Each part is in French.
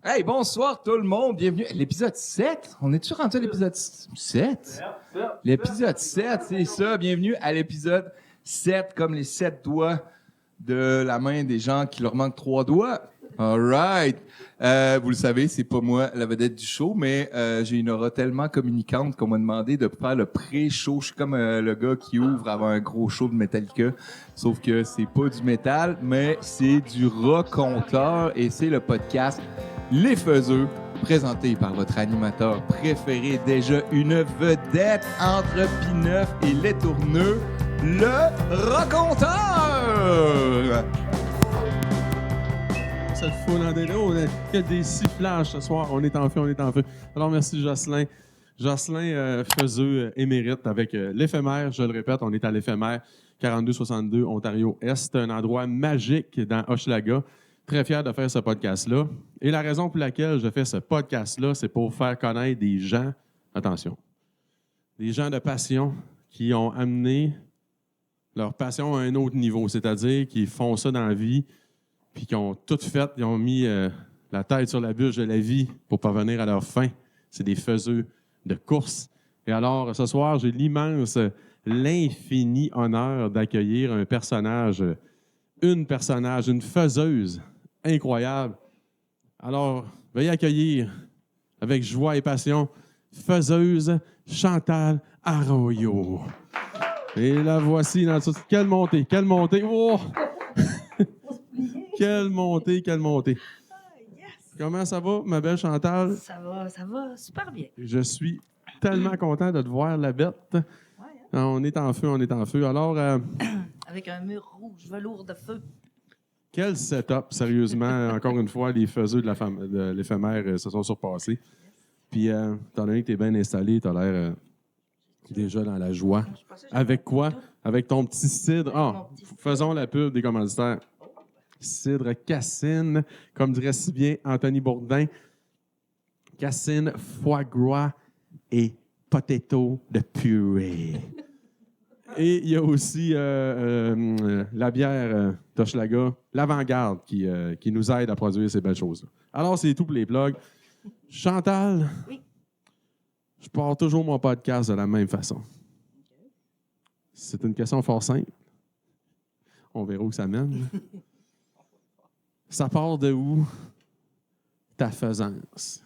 Hey, bonsoir tout le monde, bienvenue à l'épisode 7. On est-tu rendu à l'épisode 7? L'épisode 7, c'est ça. Bienvenue à l'épisode 7, comme les 7 doigts de la main des gens qui leur manquent 3 doigts. All right. Vous le savez, c'est pas moi la vedette du show, mais j'ai une aura tellement communicante qu'on m'a demandé de faire le pré-show. Je suis comme le gars qui ouvre avant un gros show de Metallica, sauf que c'est pas du métal, mais c'est du raconteur et c'est le podcast Les Faiseux, présenté par votre animateur préféré, déjà une vedette entre P9 et Les Tourneux, le raconteur! Cette foule en délai, on a que des sifflages ce soir. On est en feu, on est en feu. Alors, merci Jocelyn. Jocelyn Feuzeux émérite avec l'éphémère. Je le répète, on est à l'éphémère 4262 Ontario-Est, un endroit magique dans Hochelaga. Très fier de faire ce podcast-là. Et la raison pour laquelle je fais ce podcast-là, c'est pour faire connaître des gens, attention, des gens de passion qui ont amené leur passion à un autre niveau, c'est-à-dire qui font ça dans la vie, puis qui ont tout fait, ils ont mis la tête sur la bûche de la vie pour parvenir à leur fin. C'est des faiseux de course. Et alors, ce soir, j'ai l'infini honneur d'accueillir un personnage, une faiseuse incroyable. Alors, veuillez accueillir avec joie et passion faiseuse Chantal Arroyo. Et la voici dans toute... Quelle montée, quelle montée! Oh! Quelle montée, quelle montée. Yes. Comment ça va, ma belle Chantal? Ça va super bien. Je suis tellement content de te voir, la bête. Ouais, hein? On est en feu, on est en feu. Alors, Avec un mur rouge, velours de feu. quel setup, sérieusement. Encore une fois, les faiseux de l'éphémère se sont surpassés. Puis, étant donné que tu es bien installé, tu as l'air déjà dans la joie. Avec quoi? Avec ton petit cidre. Ah, faisons la pub des commanditaires. Cidre Cassine, comme dirait si bien Anthony Bourdin. Cassine, foie gras et potato de purée. Et il y a aussi la bière d'Hochelaga, l'Avant-Garde, qui nous aide à produire ces belles choses-là. Alors, c'est tout pour les plugs. Chantal, Oui. je pars toujours mon podcast de la même façon. C'est une question fort simple. On verra où ça mène. Ça part de où, ta faisance?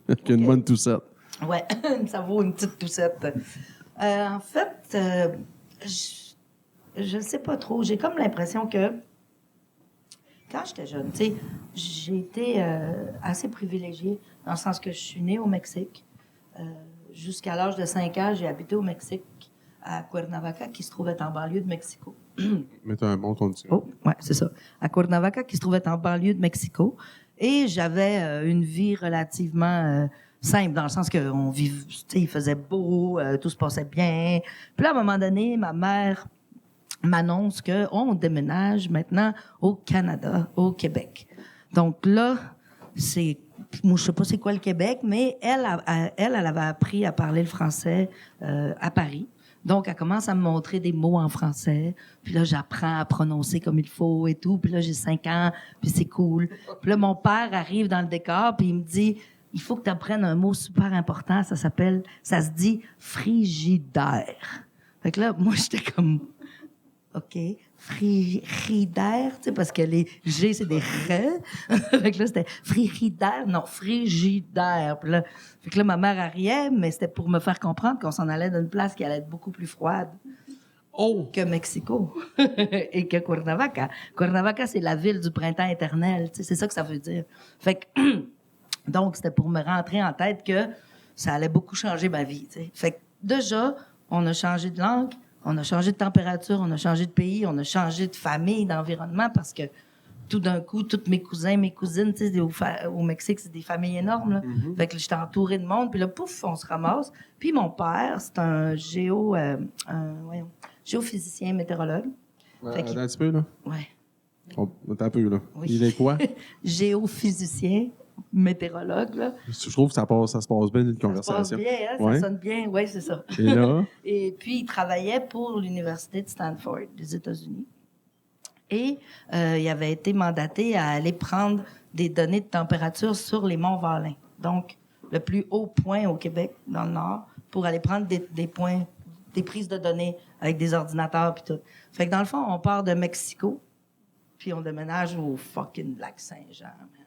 Avec une bonne toussette. Ouais, ça vaut une petite toussette. En fait, je ne sais pas trop. J'ai comme l'impression que quand j'étais jeune, tu sais, j'ai été assez privilégiée dans le sens que je suis née au Mexique. Jusqu'à l'âge de 5 ans, j'ai habité au Mexique, à Cuernavaca, qui se trouvait en banlieue de Mexico. Mais t'as un bon ton de Oh, ouais, c'est ça. À Cuernavaca, qui se trouvait en banlieue de Mexico. Et j'avais une vie relativement simple, dans le sens qu'on vivait, tu sais, il faisait beau, tout se passait bien. Puis là, à un moment donné, ma mère m'annonce qu'on déménage maintenant au Canada, au Québec. Donc là, moi, je sais pas c'est quoi le Québec, mais elle avait appris à parler le français à Paris. Donc, elle commence à me montrer des mots en français. Puis là, j'apprends à prononcer comme il faut et tout. Puis là, j'ai 5 ans, puis c'est cool. Puis là, mon père arrive dans le décor, puis il me dit, il faut que tu apprennes un mot super important. Ça se dit frigidaire. Fait que là, moi, j'étais comme, OK, frigidaire, tu sais, parce que les G, c'est des R. Fait que là, c'était frigidaire, non, frigidaire. Puis là, fait que là, ma mère riait, mais c'était pour me faire comprendre qu'on s'en allait d'une place qui allait être beaucoup plus froide que Mexico et que Cuernavaca. Cuernavaca, c'est la ville du printemps éternel, tu sais, c'est ça que ça veut dire. Fait que, donc, c'était pour me rentrer en tête que ça allait beaucoup changer ma vie, tu sais. Fait que déjà, on a changé de langue, on a changé de température, on a changé de pays, on a changé de famille, d'environnement, parce que tout d'un coup, tous mes cousins, mes cousines, tu sais, au Mexique, c'est des familles énormes, là. Mm-hmm. Fait que j'étais entourée de monde, puis là, pouf, on se ramasse. Puis mon père, c'est un géophysicien météorologue. Fait qu'il- Attends un petit peu, là. Ouais. Attends un peu, là. Oui. Il est quoi? Géophysicien météorologue, là. Je trouve que ça se passe bien une Ça se passe conversation. bien, hein? Ouais. Ça sonne bien, oui, c'est ça. Et là? Et puis, il travaillait pour l'Université de Stanford, des États-Unis. Et il avait été mandaté à aller prendre des données de température sur les monts Valin. Donc, le plus haut point au Québec, dans le Nord, pour aller prendre des points, des prises de données avec des ordinateurs puis tout. Fait que dans le fond, on part de Mexico, puis on déménage au fucking Lac-Saint-Jean, man,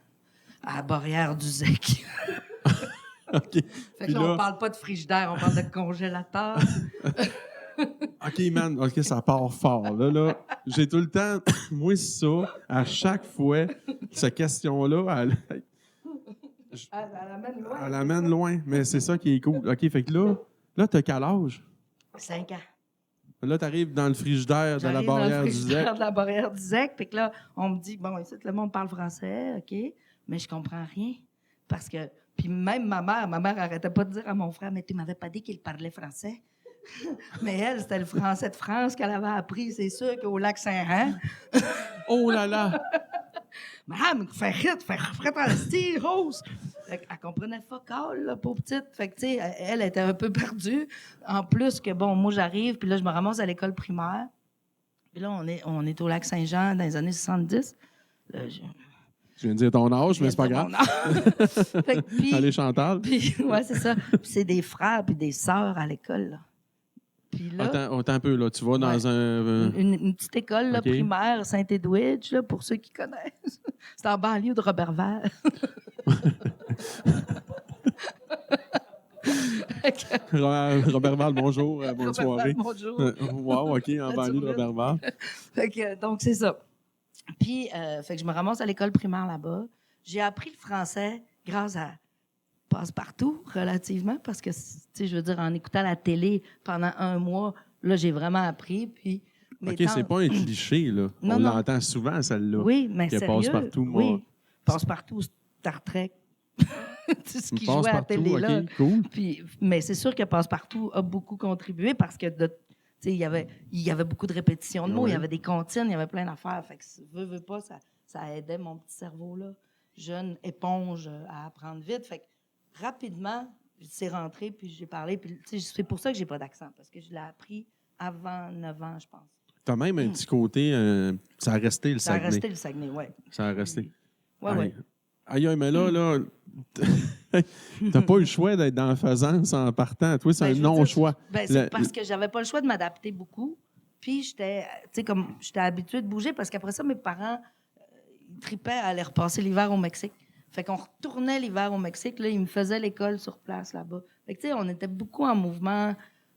à la barrière du Zec. OK. Fait que Puis là, là- on parle pas de frigidaire, on parle de congélateur. OK, man. OK, ça part fort. Là, j'ai tout le temps... Moi, ça, à chaque fois, cette question-là, Elle amène loin. elle amène loin. Mais c'est ça qui est cool. OK, fait que là t'as quel âge? 5 ans. Là, t'arrives dans le frigidaire de la J'arrive dans le barrière du frigidaire Zec. de la barrière du Zec. Puis que là, on me dit, bon, ici, le monde parle français, OK, mais je comprends rien. Parce que, puis même ma mère arrêtait pas de dire à mon frère, mais tu m'avais pas dit qu'il parlait français. Mais elle, c'était le français de France qu'elle avait appris, c'est sûr qu'au lac Saint-Jean. Oh là là! Madame, fais en style rose. Fait qu'elle comprenait fuck all, là, pauvre petite. Fait que, tu sais, elle était un peu perdue. En plus que, bon, moi, j'arrive, puis là, je me ramasse à l'école primaire. Puis là, on est au lac Saint-Jean dans les années 70. Là, Je viens de dire ton âge, mais c'est pas grave. Fait que, puis, Allez, Chantal. puis, ouais, c'est ça. Puis c'est des frères puis des sœurs à l'école, là. Puis là, Attends un peu, là. Tu vas dans Ouais. un... une petite école là, OK. primaire, Saint-Edwidge, là, pour ceux qui connaissent. C'est en banlieue de Roberval. Robertval, bonjour, bonne soirée. Bonjour. Wow, OK, en banlieue de Robertval. Fait que, donc, c'est ça. Puis, fait que je me ramasse à l'école primaire là-bas. J'ai appris le français grâce à Passe-Partout, relativement, parce que, tu sais, je veux dire, en écoutant la télé pendant un mois, là, j'ai vraiment appris. Puis, mes OK, tantes- c'est pas un cliché, là. Non, On non. l'entend souvent, celle-là. Oui, mais que sérieux. Passe-Partout, moi. Oui, Passe-Partout, Star Trek. C'est ce qui jouait à la Passe-Partout, télé, là. OK, cool. Puis, mais c'est sûr que Passe-Partout a beaucoup contribué parce que il y avait beaucoup de répétitions de mots, Ouais. il y avait des comptines, il y avait plein d'affaires. Fait que veux pas, ça aidait mon petit cerveau, là, jeune éponge, à apprendre vite. Fait que rapidement, c'est rentré, puis j'ai parlé. Puis, c'est pour ça que j'ai pas d'accent, parce que je l'ai appris avant 9 ans, je pense. T'as même un petit côté... ça a resté le Ça a Saguenay. resté le Saguenay, oui. Ça a resté. Oui, Aïe. oui. Aïe, mais là, t'as pas eu le choix d'être dans la faisance en partant. Toi, c'est Ben, un je veux dire, non-choix. ben, c'est parce que j'avais pas le choix de m'adapter beaucoup. Puis j'étais habituée de bouger parce qu'après ça, mes parents ils tripaient à aller repasser l'hiver au Mexique. Fait qu'on retournait l'hiver au Mexique. Là, ils me faisaient l'école sur place là-bas. Fait que, tu sais, on était beaucoup en mouvement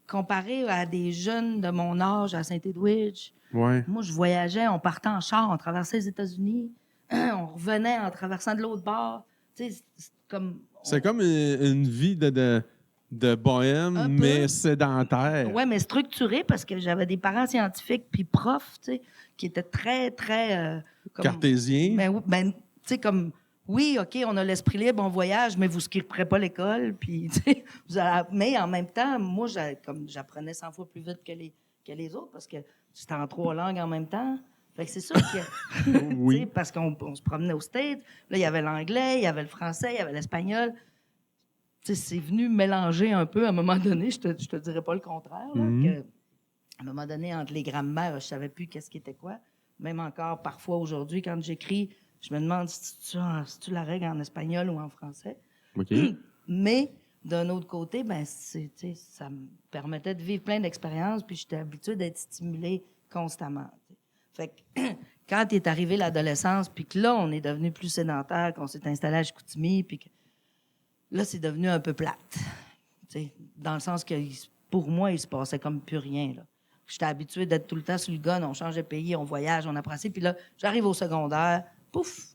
comparé à des jeunes de mon âge à Saint-Edwidge. Ouais. Moi, je voyageais, on partait en char, on traversait les États-Unis, on revenait en traversant de l'autre bord. Tu sais, c'est comme... C'est comme une vie de bohème, Un peu. mais sédentaire. Oui, mais structuré parce que j'avais des parents scientifiques puis profs, tu sais, qui étaient très, très... comme- Cartésien. Ben, tu sais, comme... Oui, OK, on a l'esprit libre, on voyage, mais vous ne skipperez pas l'école. Puis, tu sais, mais en même temps, moi, j'apprenais 100 fois plus vite que les autres parce que c'était en 3 langues en même temps. Fait que c'est sûr que... Oui. tu sais, parce qu'on se promenait aux States. Là, il y avait l'anglais, il y avait le français, il y avait l'espagnol. Tu sais, c'est venu mélanger un peu à un moment donné. Je te dirais pas le contraire. Là, que, à un moment donné, entre les grammaires, je savais plus qu'est-ce qui était quoi. Même encore, parfois, aujourd'hui, quand j'écris, je me demande si tu la règle en espagnol ou en français. OK. Mais, d'un autre côté, ben, tu sais, ça me permettait de vivre plein d'expériences, puis j'étais habituée d'être stimulée constamment. Tu sais. Fait que, quand est arrivée l'adolescence, puis que là, on est devenu plus sédentaire, qu'on s'est installé à Chicoutimi, puis que là, c'est devenu un peu plate. Tu sais, dans le sens que, pour moi, il se passait comme plus rien, là. J'étais habituée d'être tout le temps sur le gun, on change de pays, on voyage, on apprend. Puis là, j'arrive au secondaire, pouf,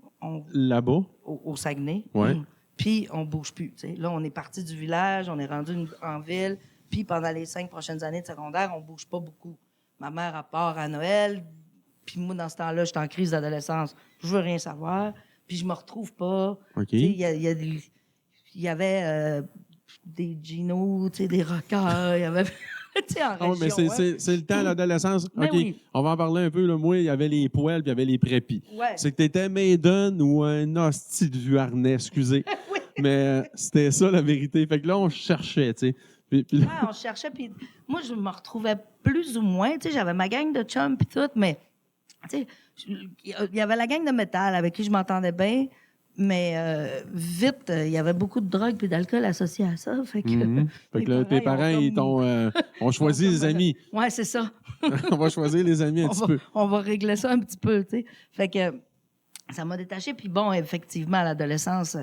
Là-bas. au Saguenay. Ouais. Puis on bouge plus. T'sais. Là, on est parti du village, on est rendu en ville. Puis pendant les 5 prochaines années de secondaire, on bouge pas beaucoup. Ma mère, elle part à Noël. Puis moi, dans ce temps-là, j'étais en crise d'adolescence. Je veux rien savoir. Puis je me retrouve pas. OK. Il y avait des Gino, des rockers. Il y avait... en Ah ouais, mais région, c'est le temps, l'adolescence. Mais OK, oui. on va en parler un peu. Là. Moi, il y avait les poêles puis il y avait les prépis. Ouais. C'est que t'étais Maiden ou un hostie de vieux harnais, excusez. Oui. Mais c'était ça, la vérité. Fait que là, on cherchait, tu sais. Puis là- Ouais, on cherchait, puis moi, je me retrouvais plus ou moins. Tu sais, j'avais ma gang de chums puis tout, mais Tu sais, il y avait la gang de métal avec qui je m'entendais bien, mais vite, il y avait beaucoup de drogue et d'alcool associés à ça. Fait que, Fait que là, tes parents, ils ont choisi les amis. Ouais, c'est ça. On va choisir les amis un petit peu. On va régler ça un petit peu, tu sais. Fait que ça m'a détaché. Puis bon, effectivement, à l'adolescence,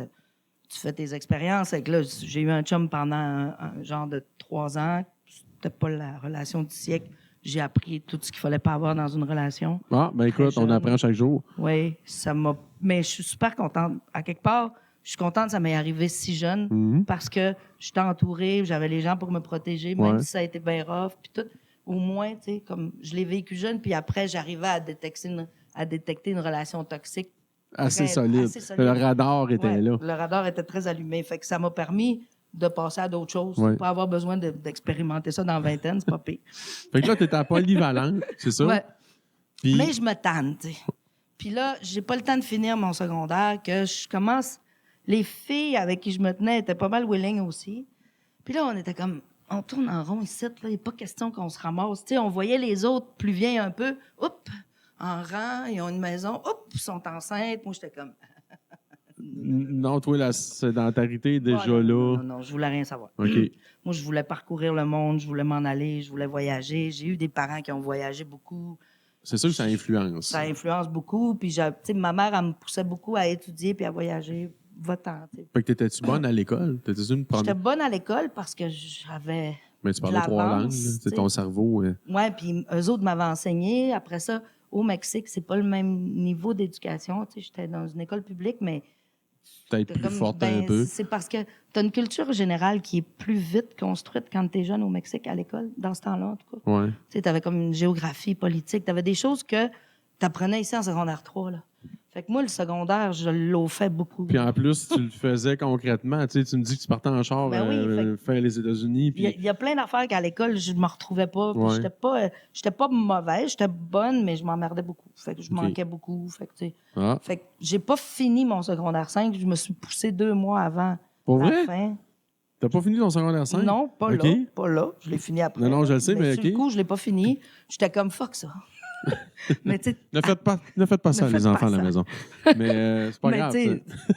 tu fais tes expériences. Fait que là, j'ai eu un chum pendant un genre de 3 ans. C'était pas la relation du siècle. J'ai appris tout ce qu'il fallait pas avoir dans une relation. Ah, ben écoute, on apprend chaque jour. Oui, ça m'a... Mais je suis super contente. À quelque part, je suis contente que ça m'est arrivé si jeune parce que j'étais entourée, j'avais les gens pour me protéger, même si ça a été bien rough, puis tout. Au moins, tu sais, comme je l'ai vécu jeune, puis après, j'arrivais à détecter une relation toxique. Assez solide. Le radar était là. Le radar était très allumé. Fait que ça m'a permis de passer à d'autres choses. Pas avoir besoin d'expérimenter ça dans la vingtaine, c'est pas pire. Fait que là, t'étais à polyvalente, c'est ça? Ouais. Puis... Mais je me tanne, tu sais. Puis là, j'ai pas le temps de finir mon secondaire, que je commence... Les filles avec qui je me tenais étaient pas mal willing aussi. Puis là, on était comme... On tourne en rond ici, là. Il n'est pas question qu'on se ramasse. Tu sais, on voyait les autres plus vieux un peu. Oups! En rang, ils ont une maison. Oups! Ils sont enceintes. Moi, j'étais comme... Non, toi, la sédentarité, déjà là... Non, je voulais rien savoir. OK. Moi, je voulais parcourir le monde, je voulais m'en aller, je voulais voyager. J'ai eu des parents qui ont voyagé beaucoup. C'est sûr que ça influence. Ça influence beaucoup. Puis, tu sais, ma mère, elle me poussait beaucoup à étudier puis à voyager. Va-t'en, tu sais. Fait que t'étais-tu bonne à l'école? J'étais bonne à l'école parce que j'avais... Mais tu parlais 3 langues, c'est ton cerveau. Oui, puis eux autres m'avaient enseigné. Après ça, au Mexique, c'est pas le même niveau d'éducation. Tu sais, j'étais dans une école publique, mais... Peut-être plus forte un peu. C'est parce que tu as une culture générale qui est plus vite construite quand tu es jeune au Mexique à l'école, dans ce temps-là, en tout cas. Ouais. Tu avais comme une géographie politique. Tu avais des choses que tu apprenais ici en secondaire 3. Là. Fait que moi, le secondaire, je l'ai fait beaucoup. Puis en plus, tu le faisais concrètement. Tu me dis que tu partais en char faire les États-Unis. Puis... Il y a plein d'affaires qu'à l'école, je ne me retrouvais pas. Ouais. J'étais pas mauvaise, j'étais bonne, mais je m'emmerdais beaucoup. Fait que je manquais beaucoup. Fait que, fait que j'ai pas fini mon secondaire 5. Je me suis poussé 2 mois avant la fin. T'as pas fini ton secondaire 5? Non, pas là. Pas là. Je l'ai fini après. Non, je le sais, mais sur le coup, je l'ai pas fini. J'étais comme fuck ça. Mais ne faites pas ça, les enfants à la maison. Mais c'est pas grave.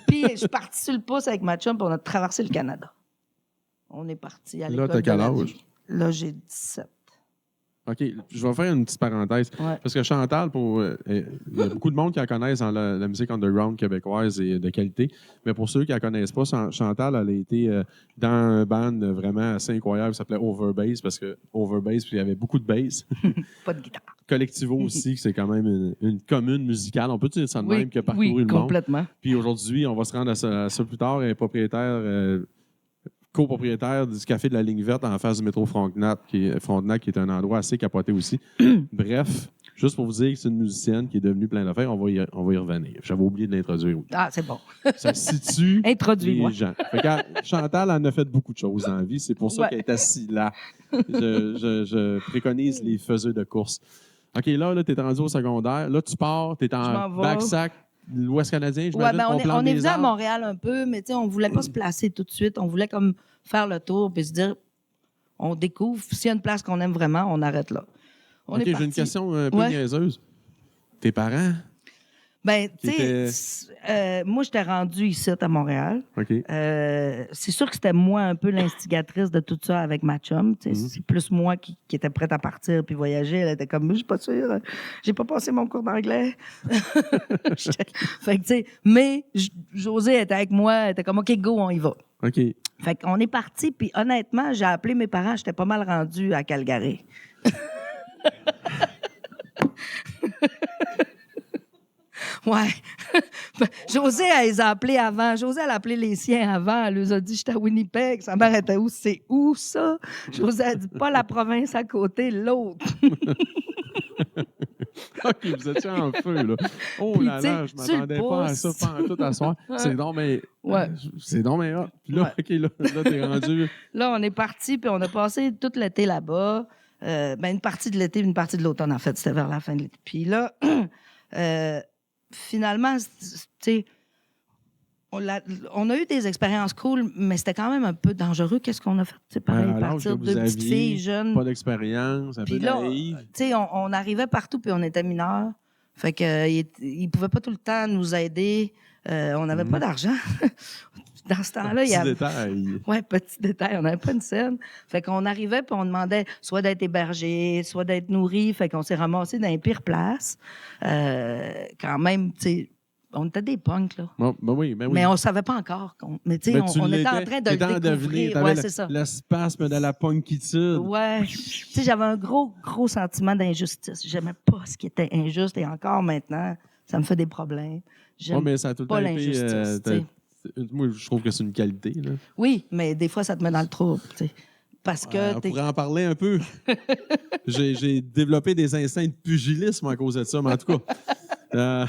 Puis je suis partie sur le pouce avec ma chum, puis on a traversé le Canada. On est parti à l'école. Là, t'as quel âge? Là, j'ai 17. OK, je vais faire une petite parenthèse. Ouais. Parce que Chantal, il y a beaucoup de monde qui la connaissent dans la musique underground québécoise et de qualité. Mais pour ceux qui la connaissent pas, Chantal, elle a été dans un band vraiment assez incroyable qui s'appelait Overbass, parce que Overbass, puis il y avait beaucoup de bass. Pas de guitare. Collectivo aussi, c'est quand même une commune musicale. On peut dire ça de même qui a parcouru le monde. Complètement. Puis aujourd'hui, on va se rendre à ça plus tard. Un propriétaire... copropriétaire du café de la Ligne Verte en face du métro Frontenac, qui est un endroit assez capoté aussi. Bref, juste pour vous dire que c'est une musicienne qui est devenue plein d'affaires, on va y revenir. J'avais oublié de l'introduire. Ah, c'est bon. Ça situe Introduis-moi. les gens. Fait que Chantal en a fait beaucoup de choses dans la vie. C'est pour ça qu'elle est assise là. Je préconise les faiseux de course. OK, là tu es rendu au secondaire. Là, tu pars, tu es en backsack. L'Ouest canadien, je on est venu à Montréal un peu, mais on ne voulait pas se placer tout de suite. On voulait comme faire le tour puis se dire, on découvre. S'il y a une place qu'on aime vraiment, on arrête là. OK, j'ai une question un peu niaiseuse. Tes parents? Ben, tu sais, moi, j'étais rendue ici à Montréal. OK. C'est sûr que c'était moi un peu l'instigatrice de tout ça avec ma chum. C'est plus moi qui était prête à partir puis voyager. Elle était comme, je suis pas sûre, j'ai pas passé mon cours d'anglais. Fait que, tu sais, mais José était avec moi, elle était comme, OK, go, on y va. OK. Fait qu'on est parti, puis honnêtement, j'ai appelé mes parents, j'étais pas mal rendue à Calgary. Ouais. José, elle les a appelés avant. José, elle a appelé les siens avant. Elle leur a dit, j'étais à Winnipeg. Sa mère était où? C'est où, ça? José a dit, pas la province à côté, l'autre. OK, vous étiez en feu, là. Oh là là, je m'attendais pas à ça, pas en tout à soir. C'est donc, mais... Ouais. C'est donc, mais... Puis là, OK, là t'es rendu... Là, on est parti, puis on a passé tout l'été là-bas. Une partie de l'été, une partie de l'automne, en fait. C'était vers la fin de l'été. Puis là... finalement, tu sais, on a eu des expériences cool, mais c'était quand même un peu dangereux. Qu'est-ce qu'on a fait? C'est pareil, partir de petites filles jeunes. Pas d'expérience, un peu là, naïve. Tu sais, on arrivait partout, puis on était mineurs. Fait que il pouvait pas tout le temps nous aider. On n'avait pas d'argent. Dans ce temps-là, il y avait... détail. Ouais, petit détail, on n'avait pas une scène. Fait qu'on arrivait puis on demandait soit d'être hébergé, soit d'être nourri. Fait qu'on s'est ramassé dans les pires places. Quand même, tu sais, on était des punks, là. Ben oui. Mais on savait pas encore. Mais tu sais, on était en train de le découvrir. Ouais, c'est ça. Le spasme de la punkitude. Ouais. Tu sais, j'avais un gros sentiment d'injustice. J'aimais pas ce qui était injuste et encore maintenant, ça me fait des problèmes. J'aime mais ça a tout le pas temps été, l'injustice. moi, je trouve que c'est une qualité. Là. Oui, mais des fois, ça te met dans le trouble. Tu sais. Parce que on pourrait en parler un peu. J'ai développé des instincts de pugilisme à cause de ça, mais en tout cas,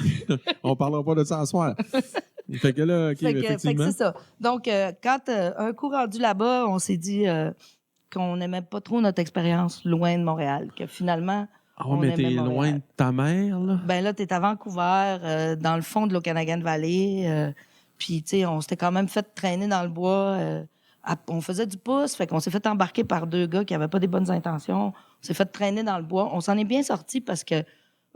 on parlera pas de ça ce soir. Fait que là, OK, effectivement. Fait que c'est ça. Donc, quand un coup rendu là-bas, on s'est dit qu'on n'aimait pas trop notre expérience loin de Montréal, que finalement, on mais t'es aimait loin Montréal. de ta mère, là? Ben là, t'es à Vancouver, dans le fond de l'Okanagan Valley. Puis, tu sais, on s'était quand même fait traîner dans le bois. On faisait du pouce, fait qu'on s'est fait embarquer par 2 gars qui avaient pas des bonnes intentions. On s'est fait traîner dans le bois. On s'en est bien sortis parce que,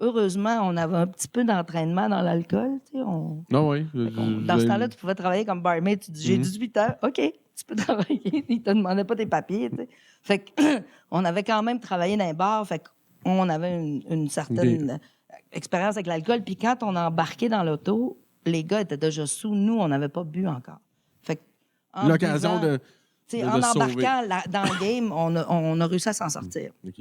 heureusement, on avait un petit peu d'entraînement dans l'alcool. Tu sais, oui. Dans ce temps-là, tu pouvais travailler comme barmaid. Tu dis, j'ai 18 ans, OK, tu peux travailler. Ils te demandaient pas tes papiers. Tu sais. Fait que, on avait quand même travaillé dans les bars. Fait qu'on avait une certaine expérience avec l'alcool. Puis quand on a embarqué dans l'auto, les gars étaient déjà sous. Nous, on n'avait pas bu encore. Fait que, l'occasion de en embarquant dans le game, on a réussi à s'en sortir. OK.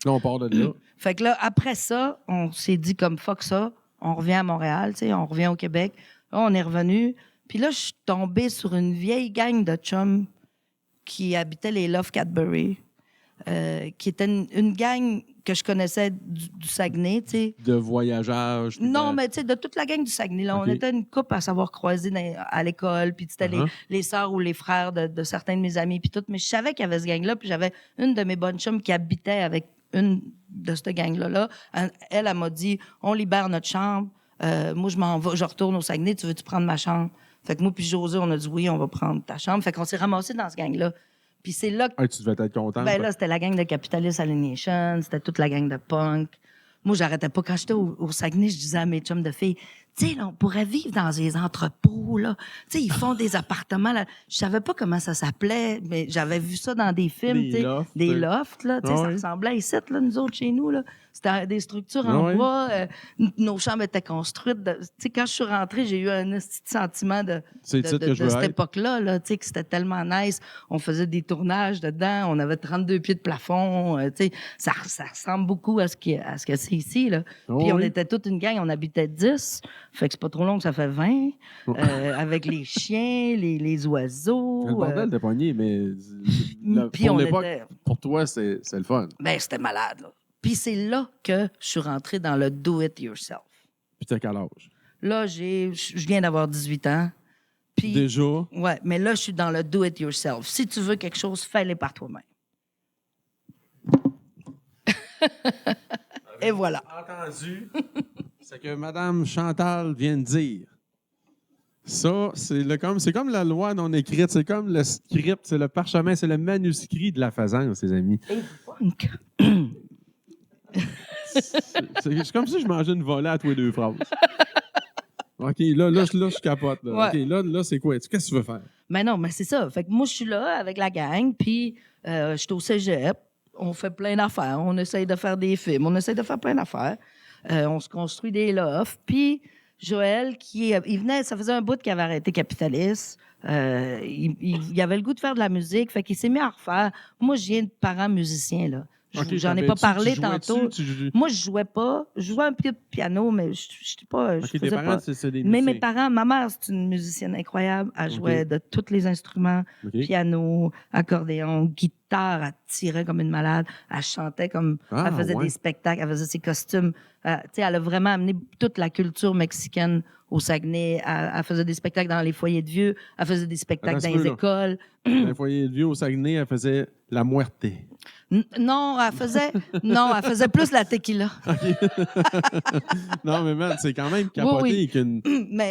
Là, on part de là. Fait que là, après ça, on s'est dit comme fuck ça, on revient à Montréal, on revient au Québec. Là, on est revenu. Puis là, je suis tombée sur une vieille gang de chums qui habitait les Love Cadbury, qui était une gang que je connaissais du Saguenay, tu sais. De voyageage. Non, mais tu sais, de toute la gang du Saguenay. Là, OK. On était une couple à savoir croiser à l'école, puis c'était les sœurs ou les frères de certains de mes amis, puis tout. Mais je savais qu'il y avait ce gang-là, puis j'avais une de mes bonnes chums qui habitait avec une de cette gang-là. Elle m'a dit, on libère notre chambre. Moi, je m'en vais, je retourne au Saguenay. Tu veux-tu prendre ma chambre? Fait que moi puis José, on a dit oui, on va prendre ta chambre. Fait qu'on s'est ramassés dans ce gang-là. Puis c'est là que... tu devais être content. Ben là, c'était la gang de Capitalist Alienation, c'était toute la gang de punk. Moi, j'arrêtais pas. Quand j'étais au Saguenay, je disais à mes chums de filles, tu sais, on pourrait vivre dans des entrepôts, là. Tu sais, ils font des appartements, là. Je savais pas comment ça s'appelait, mais j'avais vu ça dans des films, tu sais. Des lofts, là. Tu sais, ça ressemblait à ici, là, nous autres, chez nous, là. C'était des structures en bois. Nos chambres étaient construites. Tu sais, quand je suis rentrée, j'ai eu un petit sentiment de cette époque-là, là, tu sais, que c'était tellement nice. On faisait des tournages dedans. On avait 32 pieds de plafond. Tu sais, ça ressemble beaucoup à ce que c'est ici, là. Puis on était toute une gang. On habitait 10. Fait que c'est pas trop long que ça fait 20. Avec les chiens, les oiseaux. Le bordel de poignée, mais puis pour l'époque, pour toi, c'est le fun. Ben, c'était malade, là. Puis c'est là que je suis rentrée dans le do-it-yourself. Puis t'as quel âge? Là, je viens d'avoir 18 ans. Puis, déjà? Ouais, mais là, je suis dans le do-it-yourself. Si tu veux quelque chose, fais-le par toi-même. Et voilà. Entendu, c'est que Mme Chantal vient de dire. Ça, c'est comme la loi non écrite, c'est comme le script, c'est le parchemin, c'est le manuscrit de la faisance, les amis. Et funk. C'est comme si je mangeais une volée à tous les 2 phrases. OK, là, je capote. Là. Ouais. OK, là, c'est quoi? Qu'est-ce que tu veux faire? Mais non, mais c'est ça. Fait que moi, je suis là avec la gang, puis je suis au cégep. On fait plein d'affaires. On essaye de faire des films. On essaye de faire plein d'affaires. On se construit des lofts. Puis Joël, il venait, ça faisait un bout qu'il avait arrêté Capitaliste. Il avait le goût de faire de la musique, fait qu'il s'est mis à refaire. Moi, je viens de parents musiciens, là. J'en ai pas parlé tantôt. Moi, je jouais pas. Je jouais un peu de piano, mais je sais pas. Je faisais parents, pas. c'est des mais musiciens. mes parents, ma mère, c'est une musicienne incroyable. Elle jouait de tous les instruments. Piano, accordéon, guitare, elle tirait comme une malade. Elle chantait comme... elle faisait des spectacles, elle faisait ses costumes. Elle a vraiment amené toute la culture mexicaine au Saguenay. Elle faisait des spectacles dans les foyers de vieux. Elle faisait des spectacles dans les écoles. Dans les foyers de vieux au Saguenay, elle faisait la muerte. Non, elle faisait plus la tequila. Non, mais man, c'est quand même capoté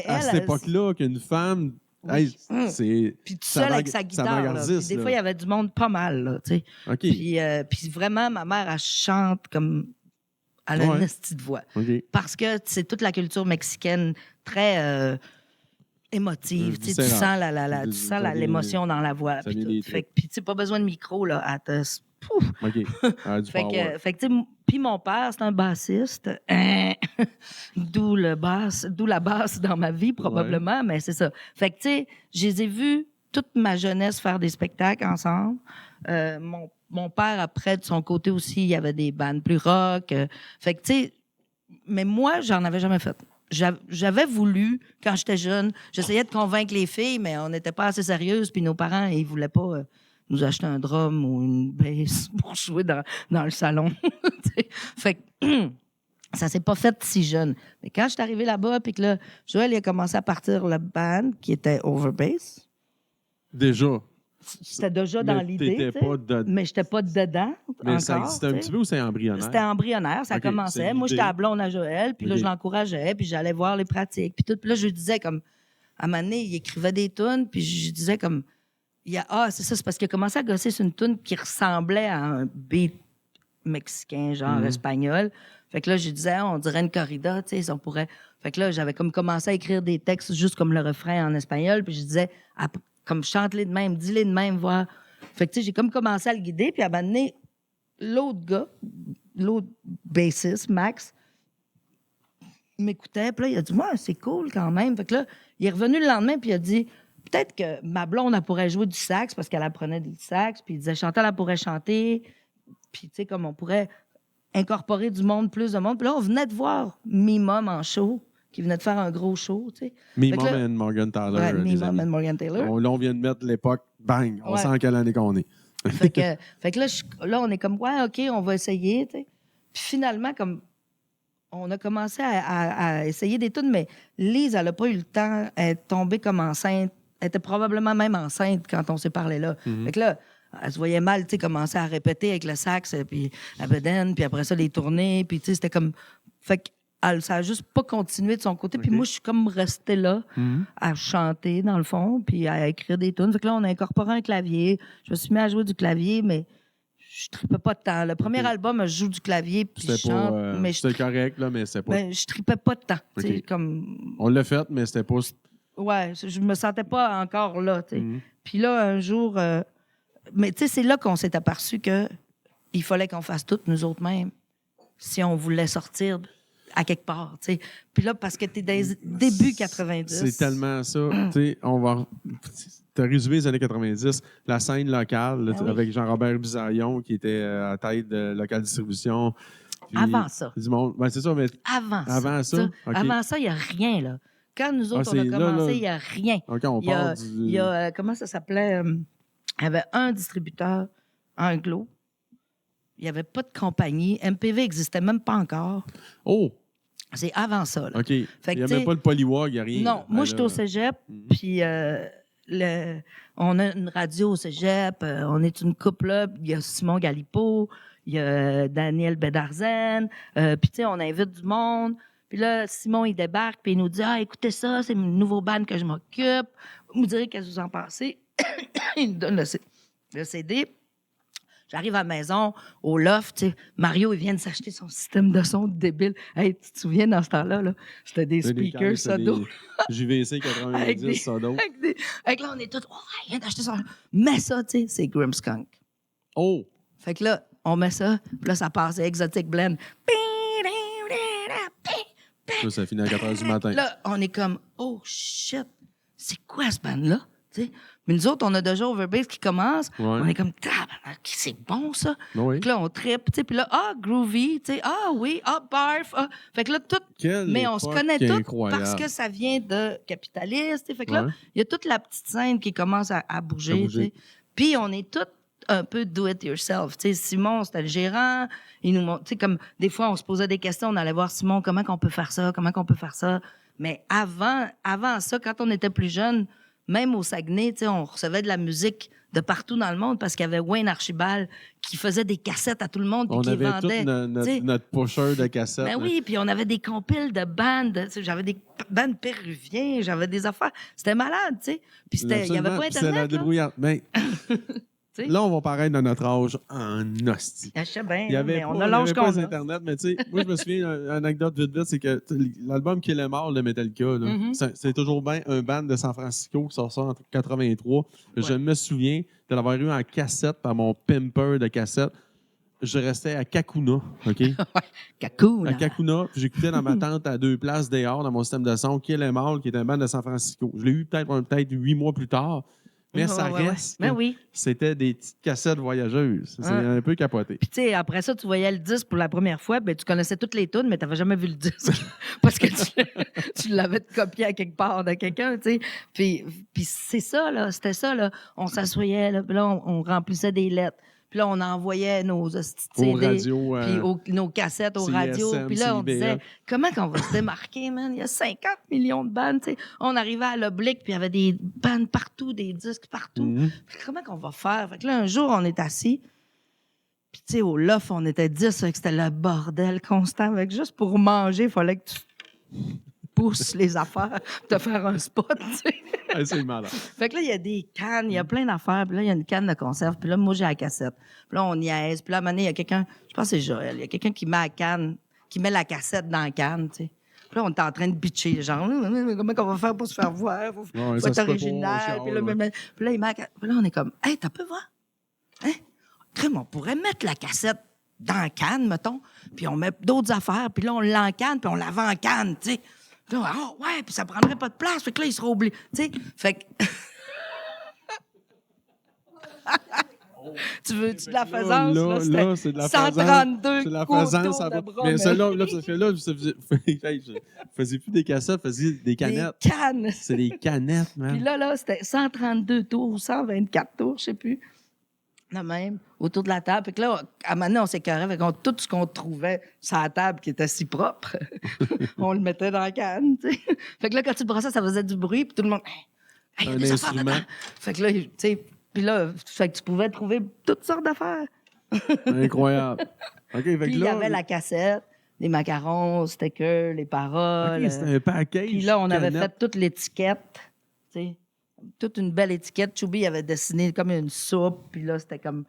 à cette époque-là qu'une femme... Oui. C'est... Puis tout seul avec sa guitare. Là. Des fois, il y avait du monde pas mal. Là, OK. Puis vraiment, ma mère, elle chante comme Elle a une Ouais. esti de voix. OK. Parce que c'est toute la culture mexicaine très émotive. Tu sais, tu sens tu sens l'émotion dans la voix. ça Puis vient tout. des Fait tripes. que, puis tu sais, pas besoin de micro, là. Elle te... Pouf! OK. Elle a du Fait power. que, fait que, tu sais, puis mon père, c'est un bassiste. D'où la basse dans ma vie, probablement, mais c'est ça. Fait que, tu sais, je les ai vus toute ma jeunesse faire des spectacles ensemble. Mon père, après, de son côté aussi, il y avait des bandes plus rock. Fait que, tu sais, mais moi, j'en avais jamais fait. J'avais voulu, quand j'étais jeune, j'essayais de convaincre les filles, mais on n'était pas assez sérieuses, puis nos parents, ils voulaient pas nous acheter un drum ou une bass pour jouer dans le salon. Fait que ça s'est pas fait si jeune. Mais quand je suis arrivée là-bas, puis que là, Joël il a commencé à partir la band qui était Overbass. Déjà. C'était déjà Mais dans l'idée. t'étais tu sais. pas dedans. Mais j'étais pas dedans Mais encore. ça existait un tu sais. petit peu ou c'est embryonnaire? C'était embryonnaire, ça Ok, commençait. c'est Moi, j'étais l'idée. à blonde à Joël, puis là, Ok. je l'encourageais, puis j'allais voir les pratiques, puis tout. Puis là, je lui disais comme, à un moment donné, il écrivait des tunes, puis je disais comme, c'est ça, c'est parce qu'il a commencé à gosser sur une tune qui ressemblait à un beat mexicain, genre espagnol. Fait que là, je disais, on dirait une corrida, tu sais, on pourrait... Fait que là, j'avais comme commencé à écrire des textes juste comme le refrain en espagnol, puis je disais, comme chante-les de même, dis-les de même, voir. Fait que, tu sais, j'ai comme commencé à le guider, puis à un moment donné, l'autre bassiste, Max, m'écoutait, puis là, il a dit, moi, c'est cool quand même. Fait que là, il est revenu le lendemain, puis il a dit, peut-être que ma blonde, elle pourrait jouer du sax, parce qu'elle apprenait du sax, puis il disait, Chantal, elle pourrait chanter, puis tu sais, comme on pourrait incorporer du monde, plus de monde. Puis là, on venait de voir Mimum en show, qui venait de faire un gros show, tu sais. Me Fait que Mom là- and Morgan Tyler. Ouais, les Mimum amis. and Morgan Taylor. Là, on vient de mettre l'époque, bang, on Ouais. sent en quelle année qu'on est. Fait que là, là, on est comme, ouais, OK, on va essayer, tu sais. Puis finalement, comme, on a commencé à essayer des tunes, mais Lise, elle n'a pas eu le temps. Elle est tombée comme enceinte. Elle était probablement même enceinte quand on s'est parlé là. Fait que là, elle se voyait mal, tu sais, commencer à répéter avec le sax, puis la bedaine, puis après ça, les tournées, puis tu sais, c'était comme... Fait que ça a juste pas continué de son côté. Puis OK. moi, je suis comme restée là à chanter, dans le fond, puis à écrire des tunes. Fait que là, on a incorporé un clavier. Je me suis mis à jouer du clavier, mais je tripais pas de temps. Le premier OK. album, je joue du clavier, puis je C'était chante, pas. mais je C'était correct, là, mais c'était pas. mais je tripais pas de temps. Tu sais, OK. comme... On l'a fait, mais c'était pas. Ouais, je me sentais pas encore là, tu sais. Mhm. Puis là, un jour... Mais tu sais, c'est là qu'on s'est aperçu que il fallait qu'on fasse tout nous autres mêmes si on voulait sortir à quelque part, tu sais. Puis là, parce que t'es des début 90. C'est tellement ça. Tu sais, on va. T'as résumé les années 90, la scène locale là, Ben oui. avec Jean-Robert Bisaillon qui était à la tête de Local Distribution. Puis Avant ça. Du monde. Ben, c'est ça, mais. Avant ça? OK. Avant ça, il n'y a rien, là. Quand nous autres, on a c'est là, commencé, là. il n'y a rien. OK, on Il y a, part du. il y a, comment ça s'appelait? Il y avait un distributeur, Anglo. Il n'y avait pas de compagnie. MPV n'existait même pas encore. Oh! C'est avant ça, là. OK. Fait Il que, n'y a tu sais, même pas le polywog, il n'y a rien. Non, moi, Ben, j'étais là, au cégep, Mhm. puis on a une radio au cégep, on est une couple là, il y a Simon Galipo, il y a Daniel Bédarzen, puis tu sais, on invite du monde. Puis là, Simon, il débarque, puis il nous dit « Ah, écoutez ça, c'est une nouveau band que je m'occupe. Vous me direz qu'est-ce que vous en pensez. » Il nous donne le CD. J'arrive à la maison, au loft, tu sais, Mario, il vient de s'acheter son système de son débile. Hey, tu te souviens, dans ce temps-là, là, c'était des c'est des speakers câbles, c'est Sodo. des JVC 90 Sodo. Fait que là, on est tous, il vient d'acheter ça. Mets ça, tu sais, c'est Grimmskunk. Oh! Fait que là, on met ça, puis là, ça passe, c'est Exotic Blend. Ça finit à 4 h du matin. Là, on est comme, oh shit, c'est quoi ce band-là? Tu sais? Mais nous autres, on a déjà Overbass qui commence. Ouais. On est comme, c'est bon ça. Oui. Fait que là, on trippe, tu sais, puis là, groovy, tu sais, oui, barf. Fait que là, tout. Quelle Mais on se époque connaît tous incroyable. parce que ça vient de capitaliste. tu sais. Fait que là, Ouais. il y a toute la petite scène qui commence à bouger. tu sais. Puis on est tous un peu do it yourself. Tu sais, Simon, c'était le gérant. Il nous montre, tu sais, comme des fois, on se posait des questions, on allait voir Simon, comment qu'on peut faire ça, comment qu'on peut faire ça. Mais avant ça, quand on était plus jeune, même au Saguenay, tu sais, on recevait de la musique de partout dans le monde parce qu'il y avait Wayne Archibald qui faisait des cassettes à tout le monde puis On qui les avait vendait. tout tu sais. notre pusher de cassettes. Ben là. oui, puis on avait des compiles de bandes. Tu sais, j'avais des bandes péruviens, j'avais des affaires. C'était malade, tu sais. Puis il n'y avait Absolument. pas Puis c'est la Internet. là. débrouillante. Mais Tu sais? Là, on va paraître dans notre âge en hostie. Je sais bien, Il y avait mais pas, on il a y l'âge avait qu'on pas a. Internet, mais tu sais, moi, je me souviens, une anecdote vite, c'est que l'album Kill Em All de Metallica, là, Mm-hmm. c'est toujours bien un band de San Francisco qui sort ça en 83. Je me souviens de l'avoir eu en cassette par mon pimper de cassette. Je restais à Kakuna, OK? Cacou, À Kakuna, puis j'écoutais dans ma tente à 2 places dehors dans mon système de son Kill Em All, qui est un band de San Francisco. Je l'ai eu peut-être 8 mois plus tard, mais ça reste. Mais oui. C'était des petites cassettes voyageuses. C'est un peu capoté. Puis, tu sais, après ça, tu voyais le disque pour la première fois, ben, tu connaissais toutes les tunes, mais tu n'avais jamais vu le disque. Parce que tu l'avais copié à quelque part de quelqu'un, tu sais. Puis c'est ça, là. C'était ça, là. On s'assoyait, là. Puis là, on remplissait des lettres. Puis là, on envoyait nos Aux radios, puis nos cassettes aux CISM, radios. Puis là, on CIBL. disait, comment qu'on va se démarquer, man? Il y a 50 millions de bandes, tu sais. On arrivait à l'oblique, puis il y avait des bandes partout, des disques partout. Puis comment qu'on va faire? Fait que là, un jour, on est assis. Puis, tu sais, au loft, on était 10, fait que c'était le bordel constant. Fait que juste pour manger, il fallait que tu pousses les affaires pour te faire un spot, tu sais. Ah, c'est malade. Fait que là, il y a des cannes, il y a plein d'affaires. Puis là, il y a une canne de conserve. Puis là, moi, j'ai la cassette. Puis là, on niaise. Puis là, à un moment donné, il y a quelqu'un, je pense que c'est Joël, il y a quelqu'un qui met la canne, qui met la cassette dans la canne, tu sais. Puis là, on est en train de bitcher, genre, comment on va faire pour se faire voir? Faut Ouais, être ça se peut original. pas, Puis là, ouais. puis là, il met la cassette. Puis là, on est comme, hey, t'as peu voir? Hein? Crème, on pourrait mettre la cassette dans la canne, mettons, puis on met d'autres affaires, puis là, on l'encanne, puis on la vend en canne, tu sais. Puis là, oh, ouais, puis ça prendrait pas de place, fait que là, il sera oublié, tu sais. Fait que... Tu veux-tu de la faisance? Là, c'est de la faisance. 132 C'est de la couteaux faisance. de bras, Mais celle-là, parce que là, je faisais plus des cassettes, je faisais des canettes. Des cannes. C'est des canettes, man. Puis là, c'était 132 tours ou 124 tours, je sais plus. Là même, autour de la table. Fait que là, à un moment donné, on s'écœurait avec tout ce qu'on trouvait sur la table qui était si propre, on le mettait dans la canne, tu sais. Fait que là, quand tu le brossais, ça faisait du bruit, puis tout le monde... Hey, y a Un des affaires instrument. dedans. Fait que là, tu sais... Puis là, fait que tu pouvais trouver toutes sortes d'affaires. Incroyable. OK, fait Puis que il y là... avait la cassette, les macarons, stickers, les paroles. OK, c'était un package. Puis là, on avait canette. fait toute l'étiquette, tu sais. Toute une belle étiquette. Chubby avait dessiné comme une soupe, puis là, c'était comme...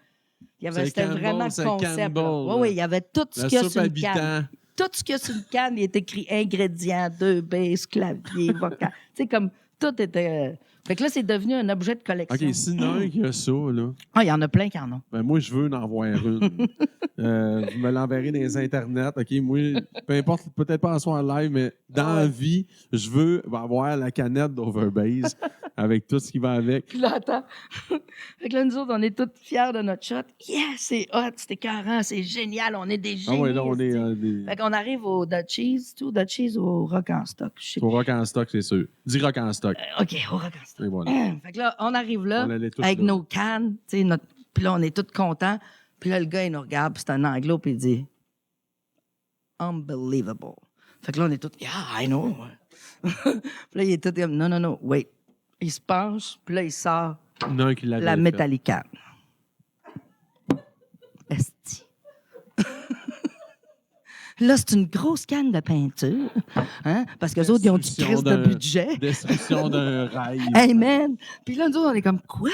C'était Campbell, vraiment le c'est concept. Campbell, Oui, il y avait tout ce La qu'il y a soupe sur une habitant. canne. Tout ce qu'il y a sur une canne, il est écrit ingrédients, 2 basses, clavier, vocal. Tu sais, comme tout était... Fait que là, c'est devenu un objet de collection. OK, sinon, il y a ça, là. Ah, il y en a plein qui en ont. Ben, moi, je veux en voir une. Vous me l'enverrez dans les internets. OK, moi, peu importe, peut-être pas en soi en live, mais dans la vie, je veux avoir la canette d'Overbase avec tout ce qui va avec. Puis là, attends. Fait que là, nous autres, on est tous fiers de notre shot. Yeah, c'est hot, c'est écœurant, c'est génial, on est des génies. Ah ouais, là, on est esti. Fait qu'on arrive au Dutchies, au Rock en stock. Je sais au Rock en stock, c'est sûr. Dis Rock en stock. OK, au Rock en stock. Et voilà. Fait que là, on arrive là, On allait tous avec là. nos cannes, tu sais, puis là, on est tous contents. Puis là, le gars, il nous regarde, puis c'est un anglo, puis il dit « Unbelievable ». Fait que là, on est tous « Yeah, I know ». Puis là, il est tout comme « Non, wait ». Il se penche, puis là, il sort Non, qui l'avait la fait. Metallica. Esti. Là, c'est une grosse canne de peinture, hein? Parce que les autres, ils ont du crise de budget. Destruction d'un rêve. Hey, man! Puis là, nous autres, on est comme, quoi?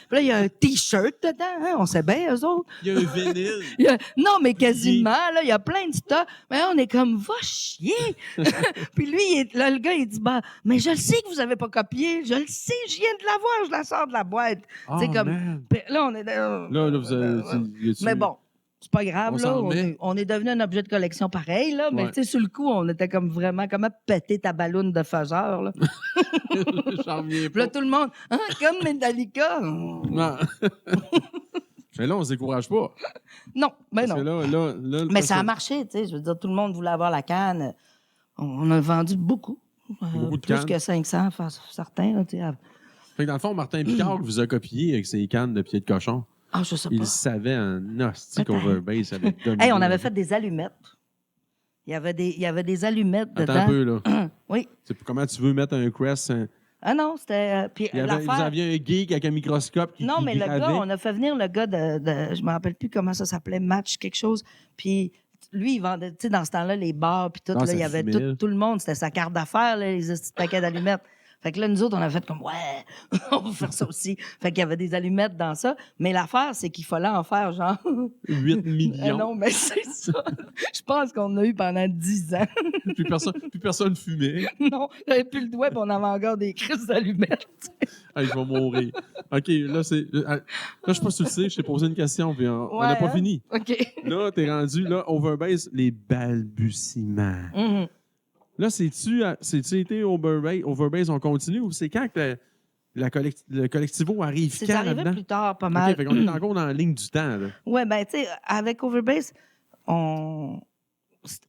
Puis là, il y a un T-shirt dedans, hein? On sait bien, eux autres. Il y a un vinyle. Non, mais quasiment, là, il y a plein de stock. Mais là, on est comme, va chier! Puis lui, là, le gars, il dit, bah, mais je le sais que vous avez pas copié. Je le sais, je viens de la voir, je la sors de la boîte. Oh, C'est comme, man. puis là, on est... Là, vous avez... y a-tu- Mais bon, c'est pas grave, On là. s'en met. On est devenu un objet de collection pareil, là. Mais Ouais. tu sais, sur le coup, on était comme vraiment, comment péter ta balloune de faiseur, là. J'en reviens Puis là, pas. tout le monde, hein, comme Metallica. Non. Mais là, on se décourage pas. Non, mais Parce non. que là, Mais ça a marché, tu sais. Je veux dire, tout le monde voulait avoir la canne. On a vendu beaucoup. Beaucoup de plus cannes. que 500, certains, là, tu sais. Fait que dans le fond, Martin Picard vous a copié avec ses cannes de pied de cochon. Ah, je sais Il pas. savait en hostie Peut-être. qu'Overbase avait dominé. Hey, on avait fait des allumettes. Il y avait des allumettes Attends dedans. un peu, là. Oui. Comment tu veux mettre un crest? Ah non, c'était... puis Vous l'affaire... aviez un geek avec un microscope qui Non, mais le gravait. gars, on a fait venir le gars je me rappelle plus comment ça s'appelait, Match quelque chose. Puis lui, il vendait, tu sais, dans ce temps-là, les bars, puis tout, Ah, là, ça il y avait fumait. tout le monde, c'était sa carte d'affaires, là, les petits paquets d'allumettes. Fait que là, nous autres, on a fait comme, ouais, on va faire ça aussi. Fait qu'il y avait des allumettes dans ça. Mais l'affaire, c'est qu'il fallait en faire genre... 8 millions. non, mais c'est ça. Je pense qu'on a eu pendant 10 ans. Plus personne fumait. non, j'avais plus le doigt, puis on avait encore des crises d'allumettes. Hey, je vais mourir. OK, là, là, je sais pas si tu le sais, je t'ai posé une question, puis on n'a pas fini. OK. Là, t'es rendu, là, Overbase, les balbutiements. Mhm. Là, c'est-tu été Overbase, on continue, ou c'est quand que le collectivo arrive C'est quand arrivé là-dedans? plus tard, pas mal. OK, fait qu'on est encore dans la ligne du temps, là. Ouais, ben, tu sais, avec Overbase, on.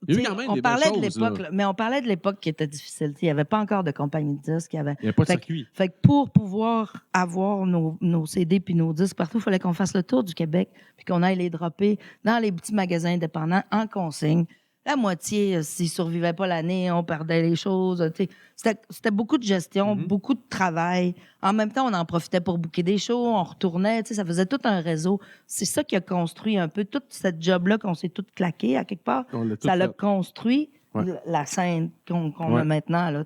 Il y a eu T'sais, quand même on des parlait belles de choses, l'époque, là. là, mais on parlait de l'époque qui était difficile. Il n'y avait pas encore de compagnie de disques. Il n'y Il n'y a pas de fait, circuit. fait que pour pouvoir avoir nos CD puis nos disques partout, il fallait qu'on fasse le tour du Québec puis qu'on aille les dropper dans les petits magasins indépendants en consigne. La moitié, s'ils ne survivaient pas l'année, on perdait les choses. C'était beaucoup de gestion, beaucoup de travail. En même temps, on en profitait pour booker des shows, on retournait. Ça faisait tout un réseau. C'est ça qui a construit un peu toute cette job-là qu'on s'est tout claqué à quelque part. Ça l'a construit la scène qu'on a maintenant. Là,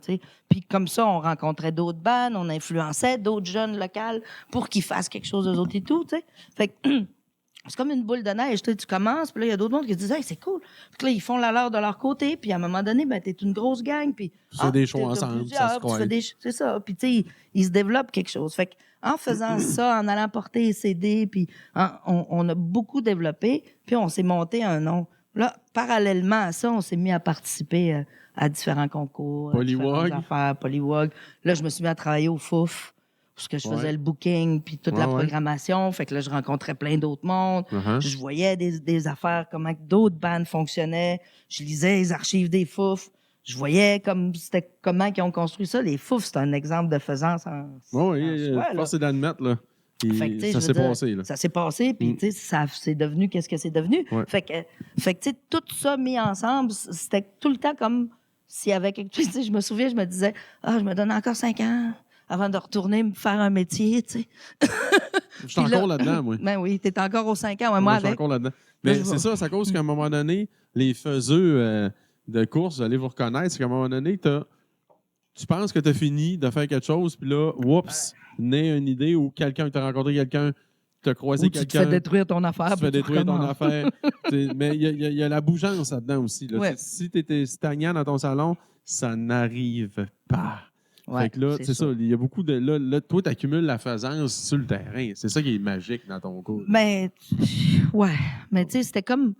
puis comme ça, on rencontrait d'autres bandes, on influençait d'autres jeunes locales pour qu'ils fassent quelque chose d'eux autres et tout. T'sais. Fait que c'est comme une boule de neige. Tu commences, puis là, il y a d'autres mondes qui disent « Hey, c'est cool ». Puis là, ils font la leur de leur côté, puis à un moment donné, ben, t'es une grosse gang, puis... Tu fais des shows t'as ensemble, plusieurs, ça se puis tu croit. fais c'est ça. Puis tu sais, ils se développent quelque chose. Fait qu'en faisant ça, en allant porter les CD, puis on a beaucoup développé, puis on s'est monté un nom. Là, parallèlement à ça, on s'est mis à participer à différents concours, Polywog. à différentes affaires, Polywog. Là, je me suis mis à travailler au FOUF, parce que je faisais le booking puis toute la programmation. Fait que là, je rencontrais plein d'autres mondes. Je voyais des affaires, comment d'autres bandes fonctionnaient. Je lisais les archives des Fouf. Je voyais comment ils ont construit ça. Les Fouf, c'est un exemple de faisance en Oui, force est d'admettre, là. Fait que, ça s'est passé, là. Ça s'est passé, puis tu sais, c'est devenu qu'est-ce que c'est devenu. Ouais. Fait que tu sais, tout ça mis ensemble, c'était tout le temps comme s'il y avait quelque chose. Je me souviens, je me disais, je me donne encore 5 ans avant de retourner me faire un métier, tu sais. Je suis encore là-dedans, moi. Ben oui, t'es encore aux 5 ans, moi Je suis avec. encore là-dedans. Mais c'est ça, c'est à cause qu'à un moment donné, les faiseux de course, vous allez vous reconnaître, c'est qu'à un moment donné, tu penses que tu as fini de faire quelque chose, puis là, oups, naît une idée ou quelqu'un, tu as rencontré quelqu'un, tu as croisé quelqu'un. Tu te fais détruire ton affaire. Tu te fais détruire ton affaire. Mais il y a la bougeance là-dedans aussi. Là. Ouais. Si tu étais stagnant dans ton salon, ça n'arrive pas. Ouais, fait que là, c'est ça. ça. Il y a beaucoup de. Là toi, tu accumules la faisance sur le terrain. C'est ça qui est magique dans ton cours. Mais, ouais. Mais tu sais, c'était comme.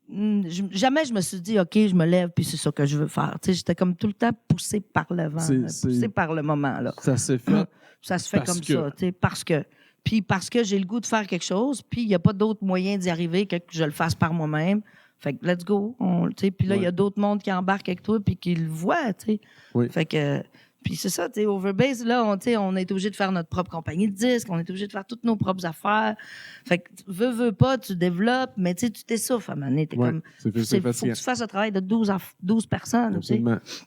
Jamais je me suis dit, OK, je me lève, puis c'est ça que je veux faire. Tu sais, j'étais comme tout le temps poussé par le vent, poussé par le moment. Là. Ça s'est fait. Ça se fait comme ça, tu sais, parce que. Puis parce que j'ai le goût de faire quelque chose, puis il n'y a pas d'autre moyen d'y arriver que je le fasse par moi-même. Fait que let's go. Puis là, il y a d'autres mondes qui embarquent avec toi, puis qui le voient, tu sais. Oui. Fait que. Puis c'est ça, tu sais, Overbase, là, on est obligé de faire notre propre compagnie de disques, on est obligé de faire toutes nos propres affaires. Fait que, veux pas, tu développes, mais tu sais, tu t'essouffles à un moment donné. T'es comme. C'est Faut que tu fasses le travail de 12 personnes, absolument. Tu sais.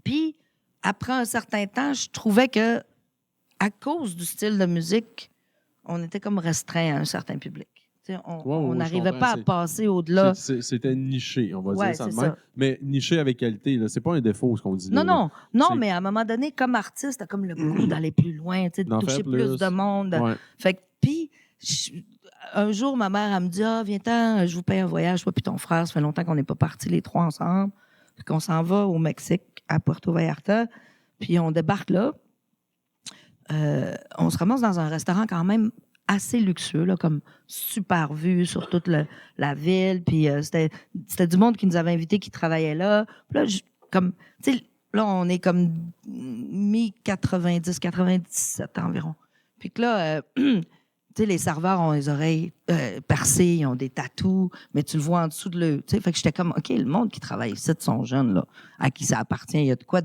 Puis, après un certain temps, je trouvais que, à cause du style de musique, on était comme restreint à un certain public. On n'arrivait pas à passer au-delà. C'était niché, on va dire ça de c'est même. ça. Mais niché avec qualité, là, c'est pas un défaut ce qu'on dit là. Non, mais à un moment donné, comme artiste, t'as comme le goût d'aller plus loin, de toucher plus de monde. Ouais. Fait que, puis, un jour, ma mère, elle me dit, viens-t'en, je vous paye un voyage, toi puis ton frère, ça fait longtemps qu'on n'est pas partis les trois ensemble. Puis qu'on s'en va au Mexique, à Puerto Vallarta, puis on débarque là. On se ramasse dans un restaurant quand même assez luxueux, là, comme super vue sur toute la ville. Puis c'était du monde qui nous avait invités, qui travaillait là. Puis là, comme, tu sais, là, on est comme mi-90, 97 environ. Puis que là, tu sais, les serveurs ont les oreilles percées, ils ont des tatous, mais tu le vois en dessous de l'œil. Tu sais, fait que j'étais comme, OK, le monde qui travaille ici sont jeunes, là, à qui ça appartient. Il y a de quoi...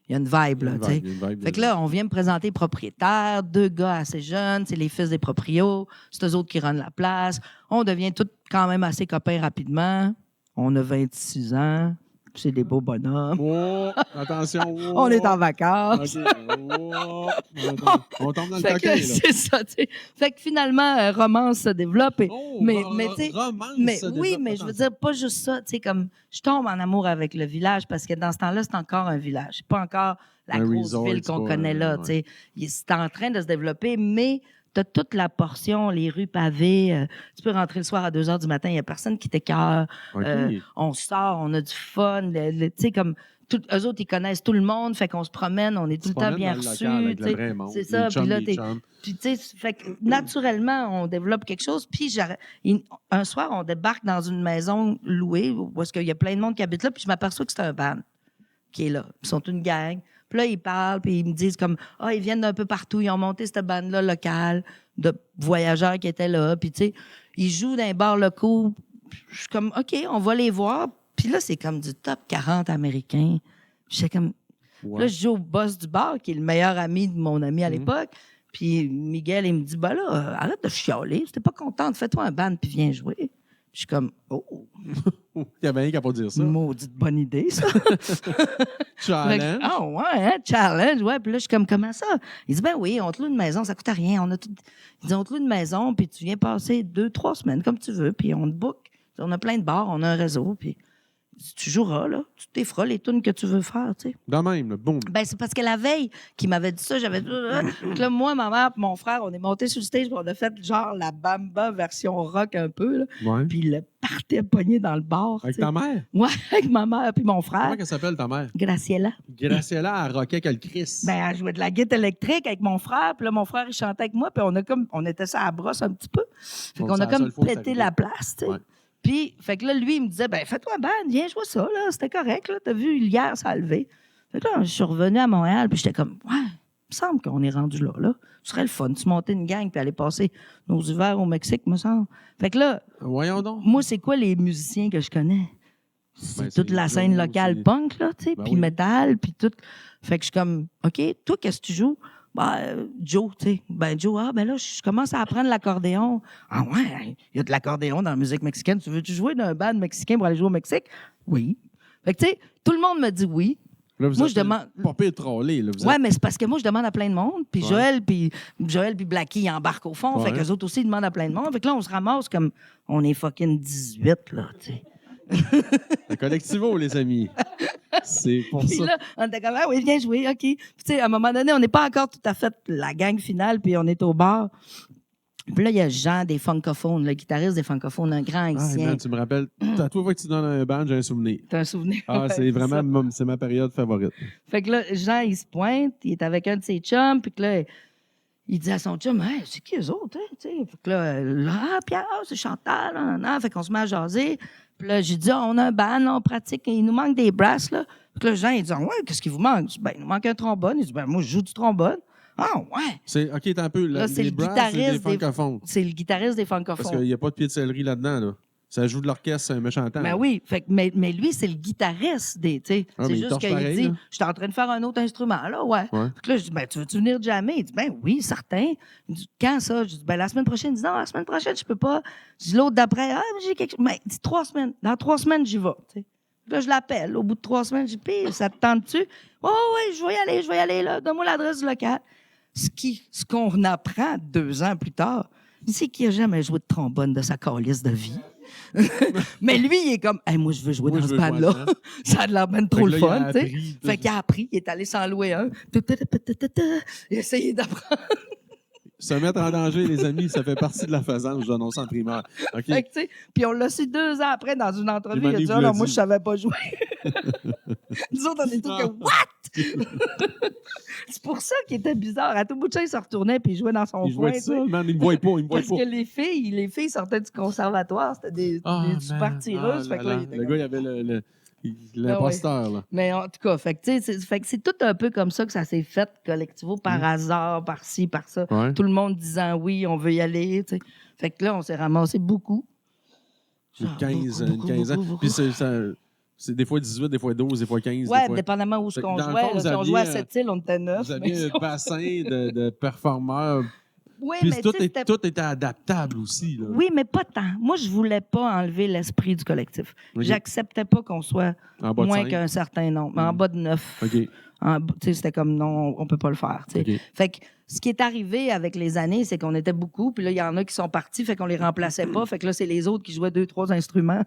Il y a une vibe, là, tu sais. Fait que là, on vient me présenter propriétaire, 2 gars assez jeunes, c'est les fils des proprios, c'est eux autres qui runnent la place. On devient tous quand même assez copains rapidement. On a 26 ans, c'est des beaux bonhommes. Oh, attention. Oh. On est en vacances. Okay. Oh. On tombe dans le coquin, là. C'est ça, tu sais. Fait que finalement, romance se développe. Mais tu sais, mais je veux dire, pas juste ça, tu sais, comme je tombe en amour avec le village parce que dans ce temps-là, c'est encore un village. C'est pas encore la Un grosse resort, ville c'est qu'on pas connaît là. ouais. Tu sais. C'est en train de se développer, mais tu as toute la portion, les rues pavées. Tu peux rentrer le soir à 2 h du matin, il n'y a personne qui t'écœure. OK. On sort, on a du fun. Tu sais, comme eux autres, ils connaissent tout le monde, fait qu'on se promène, on est tout le temps bien reçus. Avec le vrai monde. C'est ça. Les chums, Puis là, les chums. puis, tu sais, fait que naturellement, on développe quelque chose. Puis, un soir, on débarque dans une maison louée où est-ce qu'il y a plein de monde qui habite là. Puis, je m'aperçois que c'est un band qui est là. Ils sont une gang. Puis là, ils parlent, puis ils me disent comme, ils viennent d'un peu partout. Ils ont monté cette bande-là locale de voyageurs qui étaient là. Puis, tu sais, ils jouent dans les bars locaux. Je suis comme, OK, on va les voir. Puis là, c'est comme du top 40 américain. J'étais comme... Ouais. Là, je joue au boss du bar, qui est le meilleur ami de mon ami à l'époque. Puis Miguel, il me dit, bah là, arrête de chialer. Si t'es pas contente, fais-toi un band puis viens jouer. Puis je suis comme, oh, Il y avait rien qu'à pas dire ça. maudite bonne idée, ça. Challenge. Ah ouais, hein, challenge, ouais. Puis là, je suis comme, comment ça? Il dit, ben oui, on te loue une maison, ça coûte rien. Il dit, on te loue une maison, puis tu viens passer 2-3 semaines comme tu veux, puis on te book. On a plein de bars, on a un réseau, puis tu joueras, là. Tu t'efferas les tunes que tu veux faire, tu sais. De même, là, boum. Ben, c'est parce que la veille qu'il m'avait dit ça, j'avais dit... là, moi, ma mère et mon frère, on est montés sur le stage, puis on a fait genre la bamba version rock un peu, là. Ouais. Puis il partait pogné dans le bar. Avec tu sais. ta mère? Ouais, avec ma mère puis mon frère. Comment elle s'appelle, ta mère? Graciela. Graciela, elle rockait que le Christ. Ben, elle jouait de la guitare électrique avec mon frère, puis là, mon frère, il chantait avec moi, puis on était ça à la brosse un petit peu. Fait Donc, qu'on c'est a la comme seule fois où c'est pété arrivé. la place, tu sais. Ouais. Puis, fait que là, lui, il me disait, ben, fais-toi un band, viens jouer ça, là, c'était correct, là, t'as vu, hier, ça a levé. Fait que là, je suis revenu à Montréal, puis j'étais comme, ouais, il me semble qu'on est rendu là, là. Ce serait le fun, tu monter une gang, puis aller passer nos hivers au Mexique, me semble. Fait que là, Voyons donc. moi, c'est quoi les musiciens que je connais? C'est Ben, toute c'est la Joe, scène locale c'est- punk, là, tu sais, Ben puis oui. métal, puis tout. Fait que je suis comme, OK, toi, qu'est-ce que tu joues? Joe, tu sais. Ben, Joe, ben là, je commence à apprendre l'accordéon. Ah ouais, il y a de l'accordéon dans la musique mexicaine. Tu veux-tu jouer d'un band mexicain pour aller jouer au Mexique? Oui. Fait que, tu sais, tout le monde me dit oui. Là, vous Moi, êtes je demande- pas pire trollé, là. Vous Ouais, êtes- mais c'est parce que moi, je demande à plein de monde. Puis Ouais. Joël puis Blackie, ils embarquent au fond. Fait Ouais. qu'eux autres aussi, ils demandent à plein de monde. Fait que là, on se ramasse comme, on est fucking 18, là, tu sais. Le collectivo, les amis. C'est pour Puis ça. là, on était comme, ah oui, viens jouer, OK. Puis, tu sais, à un moment donné, on n'est pas encore tout à fait la gang finale, puis on est au bar. Puis là, il y a Jean des Funkophones, le guitariste des Funkophones, un grand Ah, haïtien. man, tu me rappelles, à toute fois que tu donnes un band, j'ai un souvenir. T'as un souvenir? Ah, Ouais, c'est vraiment ça. c'est ma période favorite. Fait que là, Jean, il se pointe, il est avec un de ses chums, puis que là, il dit à son chum, hey, c'est qui eux autres, hein? Tu sais, fait que là, Pierre, c'est Chantal, non. Fait qu'on se met à jaser. Puis là, j'ai dit, on a un band, on pratique, il nous manque des brasses, là. Puis là, Jean, il dit, ouais, qu'est-ce qui vous manque? Je dis, ben, il nous manque un trombone. Il dit, ben, moi, je joue du trombone. Ah, ouais. C'est, OK, t'as un peu. Là, c'est les le brass, c'est des guitariste des- francophones. C'est le guitariste des Parce Funkophones. qu'il n'y a pas de pied de céleri là-dedans, là. Ça joue de l'orchestre, c'est un méchant temps. Ben là. oui, fait que, mais lui, c'est le guitariste des. Tu sais, Ah, c'est mais il juste torche qu'il pareil, dit, là. je suis en train de faire un autre instrument, là, ouais. Ouais. Fait que là, je dis, ben, tu veux-tu venir jammer? Il dit, ben oui, certain. Il dit, quand ça? Je dis, ben, la semaine prochaine. Il dit, non, la semaine prochaine, je peux pas. Je dis, l'autre d'après, mais j'ai quelque chose. Mais il dit, 3 semaines. Dans 3 semaines, j'y vais, tu sais. Là, je l'appelle. Au bout de 3 semaines, je dis, pis, ça te tente-tu? Oh, oui, je vais y aller, là. Donne-moi l'adresse du local. Ce qu'on apprend 2 ans plus tard, c'est qu'il n'a jamais joué de trombone de sa calice de vie. Mais lui, il est comme, hey, moi, je veux jouer Moi, dans je ce veux jouer band-là. là-dedans. Ça a de l'air ben trop Fait le que là, il fun, a tu sais. appris. Fait qu'il a appris, il est allé s'en louer un. Il a essayé d'apprendre. Se mettre en danger, les amis, ça fait partie de la faisance, j'annonce en primaire. OK. Fait que, tu sais, puis on l'a su 2 ans après dans une entrevue. Emmanuel Il a dit, vous l'a non, moi, dit. je savais pas jouer. Nous autres, on est tous comme, what? C'est pour ça qu'il était bizarre. À tout bout de champ, il se retournait puis il jouait dans son Il coin. jouait de tu sais. ça, man, il me voit pas, il me voit Parce pas. que les filles sortaient du conservatoire. C'était des super tireuses. Fait que là, il était Le comme- gars, il avait l'imposteur, là. Mais en tout cas, fait que, tu sais, fait que c'est tout un peu comme ça que ça s'est fait, collectivo, par hasard, par-ci, par ça. Ouais. Tout le monde disant oui, on veut y aller. Tu sais. Fait que là, on s'est ramassé beaucoup. Une Genre, 15, beaucoup, une 15 ans. beaucoup, beaucoup. Puis c'est des fois 18, des fois 12, des fois 15. Ouais, des fois... dépendamment où Fait ce qu'on que dans le jouait. fond, Là, vous si on jouait à aviez, Sept-Îles, on était 9. Vous aviez un bassin de performeurs. Oui, Puis mais tout, tu sais, c'était- tout était adaptable aussi, là. Oui, mais pas tant. Moi, je voulais pas enlever l'esprit du collectif. OK. J'acceptais pas qu'on soit En bas de moins 5. qu'un certain nombre, mais en bas de 9. OK. C'était comme non, on peut pas le faire. Tu sais. OK. Fait que ce qui est arrivé avec les années, c'est qu'on était beaucoup, puis là, il y en a qui sont partis, fait qu'on les remplaçait pas. Fait que là, c'est les autres qui jouaient 2-3 instruments.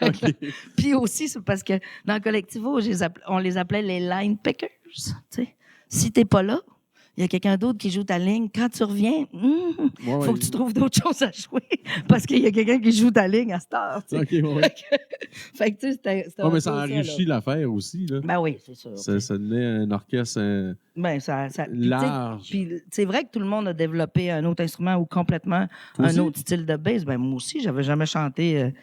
OK. Puis aussi, c'est parce que dans le Collectivo, on les appelait les line pickers. Tu sais. Si t'es pas là, il y a quelqu'un d'autre qui joue ta ligne. Quand tu reviens, faut que tu trouves d'autres choses à jouer parce qu'il y a quelqu'un qui joue ta ligne à cette heure. Tu sais. OK, ouais. Fait que, tu sais, c'était Ouais, mais peu ça enrichit là. l'affaire aussi, là. Ben oui, c'est sûr. Ça donnait un orchestre Ben, ça puis, tu sais, large. Puis c'est vrai que tout le monde a développé un autre instrument ou complètement Toi un aussi? autre style de bass. Ben moi aussi, j'avais jamais chanté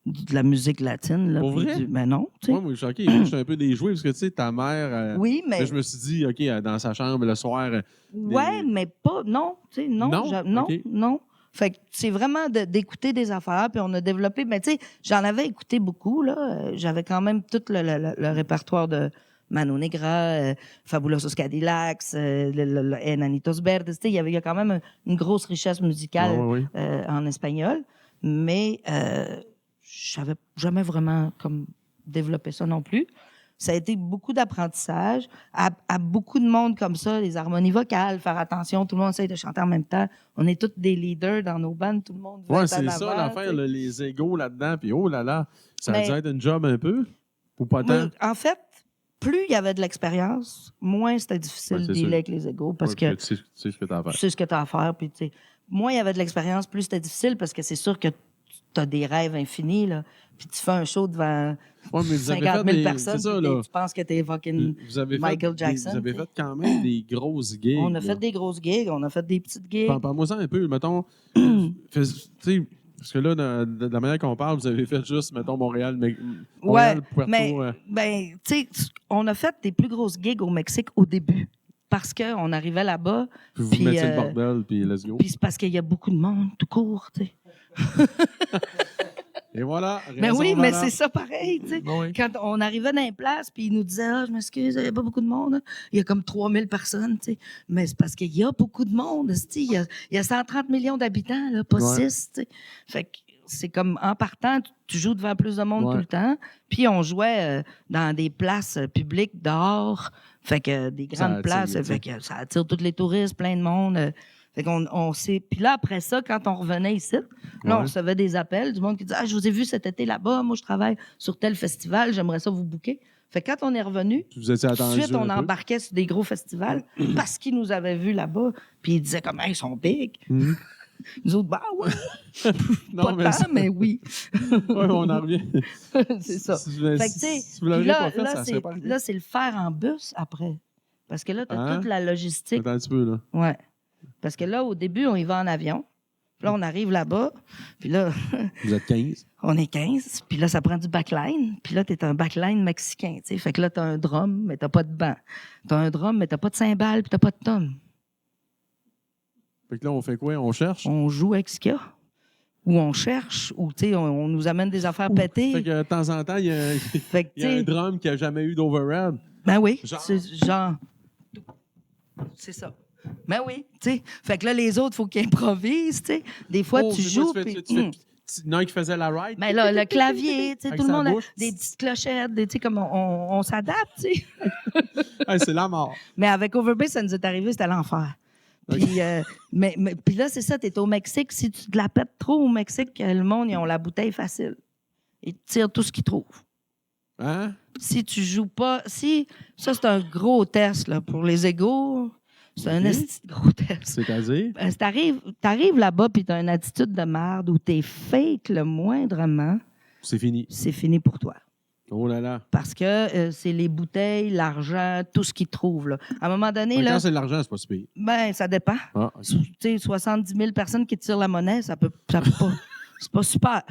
de la musique latine. Là, Pour puis vrai? ben non, tu sais. Moi, je suis OK. Moi, je suis un peu déjoué parce que, tu sais, ta mère... Oui, mais... je me suis dit, OK, dans sa chambre le soir... Ouais, mais pas... Non, tu sais, non. Non? Non, OK. non. Fait que c'est vraiment d'écouter des affaires, puis on a développé... Mais tu sais, j'en avais écouté beaucoup, là. J'avais quand même tout le répertoire de Mano Negra, Fabulosos Cadillacs, Enanitos Verdes. Tu sais, il y a quand même une grosse richesse musicale Ouais. en espagnol, mais j'avais jamais vraiment comme développé ça non plus. Ça a été beaucoup d'apprentissage. À beaucoup de monde comme ça, les harmonies vocales, faire attention, tout le monde essaie de chanter en même temps. On est tous des leaders dans nos bandes, tout le monde veut Ouais, être en c'est avant, ça l'affaire, tu sais. là, les égos là-dedans, puis oh là là, ça a Mais- dû être une job un peu, ou pas tant? Moi, en fait, plus il y avait de l'expérience, moins c'était difficile Ouais, c'est de sûr. dealer avec les égos parce Ouais, que tu sais ce que t'as à faire. tu sais ce que tu as à faire. Puis, tu sais, moins il y avait de l'expérience, plus c'était difficile parce que c'est sûr que tu as des rêves infinis. Là. Puis tu fais un show devant Ouais, mais vous avez 50 000 fait personnes, c'est ça, puis là. tu penses que t'es fucking Vous avez Michael fait Jackson. vous avez tu sais. fait quand même des grosses gigs. On a là. fait des grosses gigs, on a fait des petites gigs. Parle-moi ça un peu, mettons. Tu sais, parce que là, de la manière qu'on parle, vous avez fait juste, mettons, Montréal, Ouais, Puerto. mais tu sais, on a fait des plus grosses gigs au Mexique au début parce qu'on arrivait là-bas, Puis vous puis, mettiez le bordel, puis let's go. puis c'est parce qu'il y a beaucoup de monde tout court, tu sais. Et voilà. Mais raison oui, mais valable. c'est ça pareil, tu sais. Oui. Quand on arrivait dans les places, puis ils nous disaient « Ah, je m'excuse, il n'y a pas beaucoup de monde. Hein. Il y a comme 3000 personnes, tu sais. » Mais c'est parce qu'il y a beaucoup de monde, tu sais. Il y a 130 millions d'habitants, là, pas Ouais. 6, tu sais. Fait que c'est comme, en partant, tu joues devant plus de monde Ouais. tout le temps. Puis on jouait dans des places publiques dehors. Fait que des Ça grandes attire, places, tu sais. fait que ça attire tous les touristes, plein de monde. Fait qu'on s'est... Puis là, après ça, quand on revenait ici, là, on Ouais. recevait des appels du monde qui disait « Ah, je vous ai vu cet été là-bas, moi, je travaille sur tel festival, j'aimerais ça vous booker. » Fait que quand on est revenu, Puis vous étiez tout de attendu. suite, on un peu. embarquait sur des gros festivals parce qu'ils nous avaient vus là-bas. Puis ils disaient comme « Hey, ils sont big. Mhm. » Nous autres, « Bah ouais, Non, pas mais tant, ça- mais oui. Ouais, on en revient. » C'est ça. Si, Fait que, tu sais, si vous l'aviez puis pas fait, ça serait c'est, pas arrivé. là, c'est le faire en bus après. Parce que là, tu as Hein? toute la logistique. Attends un petit peu, là. Ouais. Parce que là, au début, on y va en avion. Puis là, on arrive là-bas. Puis là, Vous êtes 15. on est 15. Puis là, ça prend du backline. Puis là, t'es un backline mexicain, tu sais. Fait que là, t'as un drum, mais t'as pas de banc. T'as un drum, mais t'as pas de cymbales, puis t'as pas de tom. Fait que là, on fait quoi? On cherche? On joue avec ce qu'il y a. Ou on cherche, ou, tu sais, on nous amène des affaires pétées. Fait que de temps en temps, il y a, Fait que, il y a un tu sais, drum qui a jamais eu d'overhead. ben oui, Genre. c'est genre... C'est ça. Ben oui, tu sais. Fait que là, les autres, il faut qu'ils improvisent, tu sais. Des fois, Oh, tu c'est quoi, joues, tu puis... fais, il y en a un qui faisait la ride. Ben là, le clavier, tu sais, Avec tout le sa monde a bouche. des petites clochettes, tu sais, comme on s'adapte, tu sais. Hey, c'est la mort. Mais avec Overbass, ça nous est arrivé, c'était l'enfer. Puis, puis là, c'est ça, t'es au Mexique. Si tu te la pètes trop au Mexique, le monde, ils ont la bouteille facile. Ils te tirent tout ce qu'ils trouvent. Hein? Si tu joues pas... Ça, c'est un gros test, là, pour les égos. C'est un Ok. esti de gros test. C'est-à-dire? T'arrives là-bas, puis t'as une attitude de merde où t'es fake le moindrement, C'est fini. c'est fini pour toi. Oh là là. Parce que c'est les bouteilles, l'argent, tout ce qu'ils trouvent. Là. À un moment donné, là, Quand c'est de l'argent, c'est pas si pire. ben, ça dépend. Ah, ok. Tu sais, 70 000 personnes qui tirent la monnaie, ça peut pas... C'est pas super.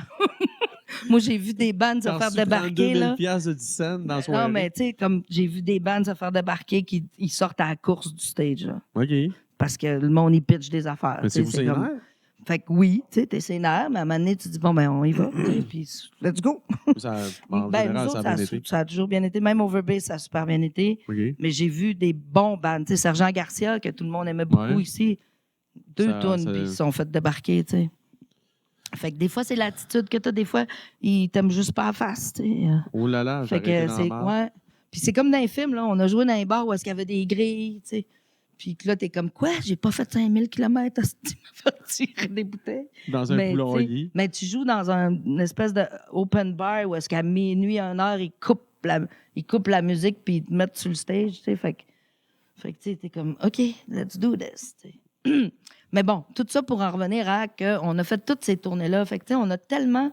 Moi, j'ai vu des bandes se Quand faire tu prends débarquer, 2000 là. piastres de 10 cents dans la soirée. Non, mais tu sais, comme j'ai vu des bandes se faire débarquer qui ils sortent à la course du stage, là. OK. Parce que le monde, il pitch des affaires. Mais tu sais, c'est vous comme- sénère? Fait que oui, tu sais, t'es sénère, mais à un moment donné, tu dis, bon, ben, on y va. tu sais, Puis, let's go. Ça, en Ben, général, nous ça autres, a bien été. ça a toujours bien été. Même Overbass, ça a super bien été. OK. Mais j'ai vu des bons bands. Tu sais, Sergent Garcia, que tout le monde aimait beaucoup Ouais. ici. 2 Ça- tonnes, ça- puis ils se sont fait débarquer, tu sais. Fait que des fois, c'est l'attitude que t'as. Des fois, ils t'aiment juste pas à face, tu sais. Oh là là, Fait j'aurais été que dans c'est... la merde. Ouais. Puis c'est comme dans les films, là, on a joué dans un bar où est-ce qu'il y avait des grilles, tu sais. Puis que là, t'es comme, quoi? J'ai pas fait 5000 km à faire tirer des bouteilles. Dans un poulailler. Mais tu joues dans une espèce de open bar où est-ce qu'à minuit, à 1h, ils coupent la musique puis ils te mettent sur le stage, tu sais. Fait que tu sais, t'es comme, OK, let's do this, tu sais. Mais bon, tout ça pour en revenir à qu'on a fait toutes ces tournées-là. Fait que, tu sais, on a tellement...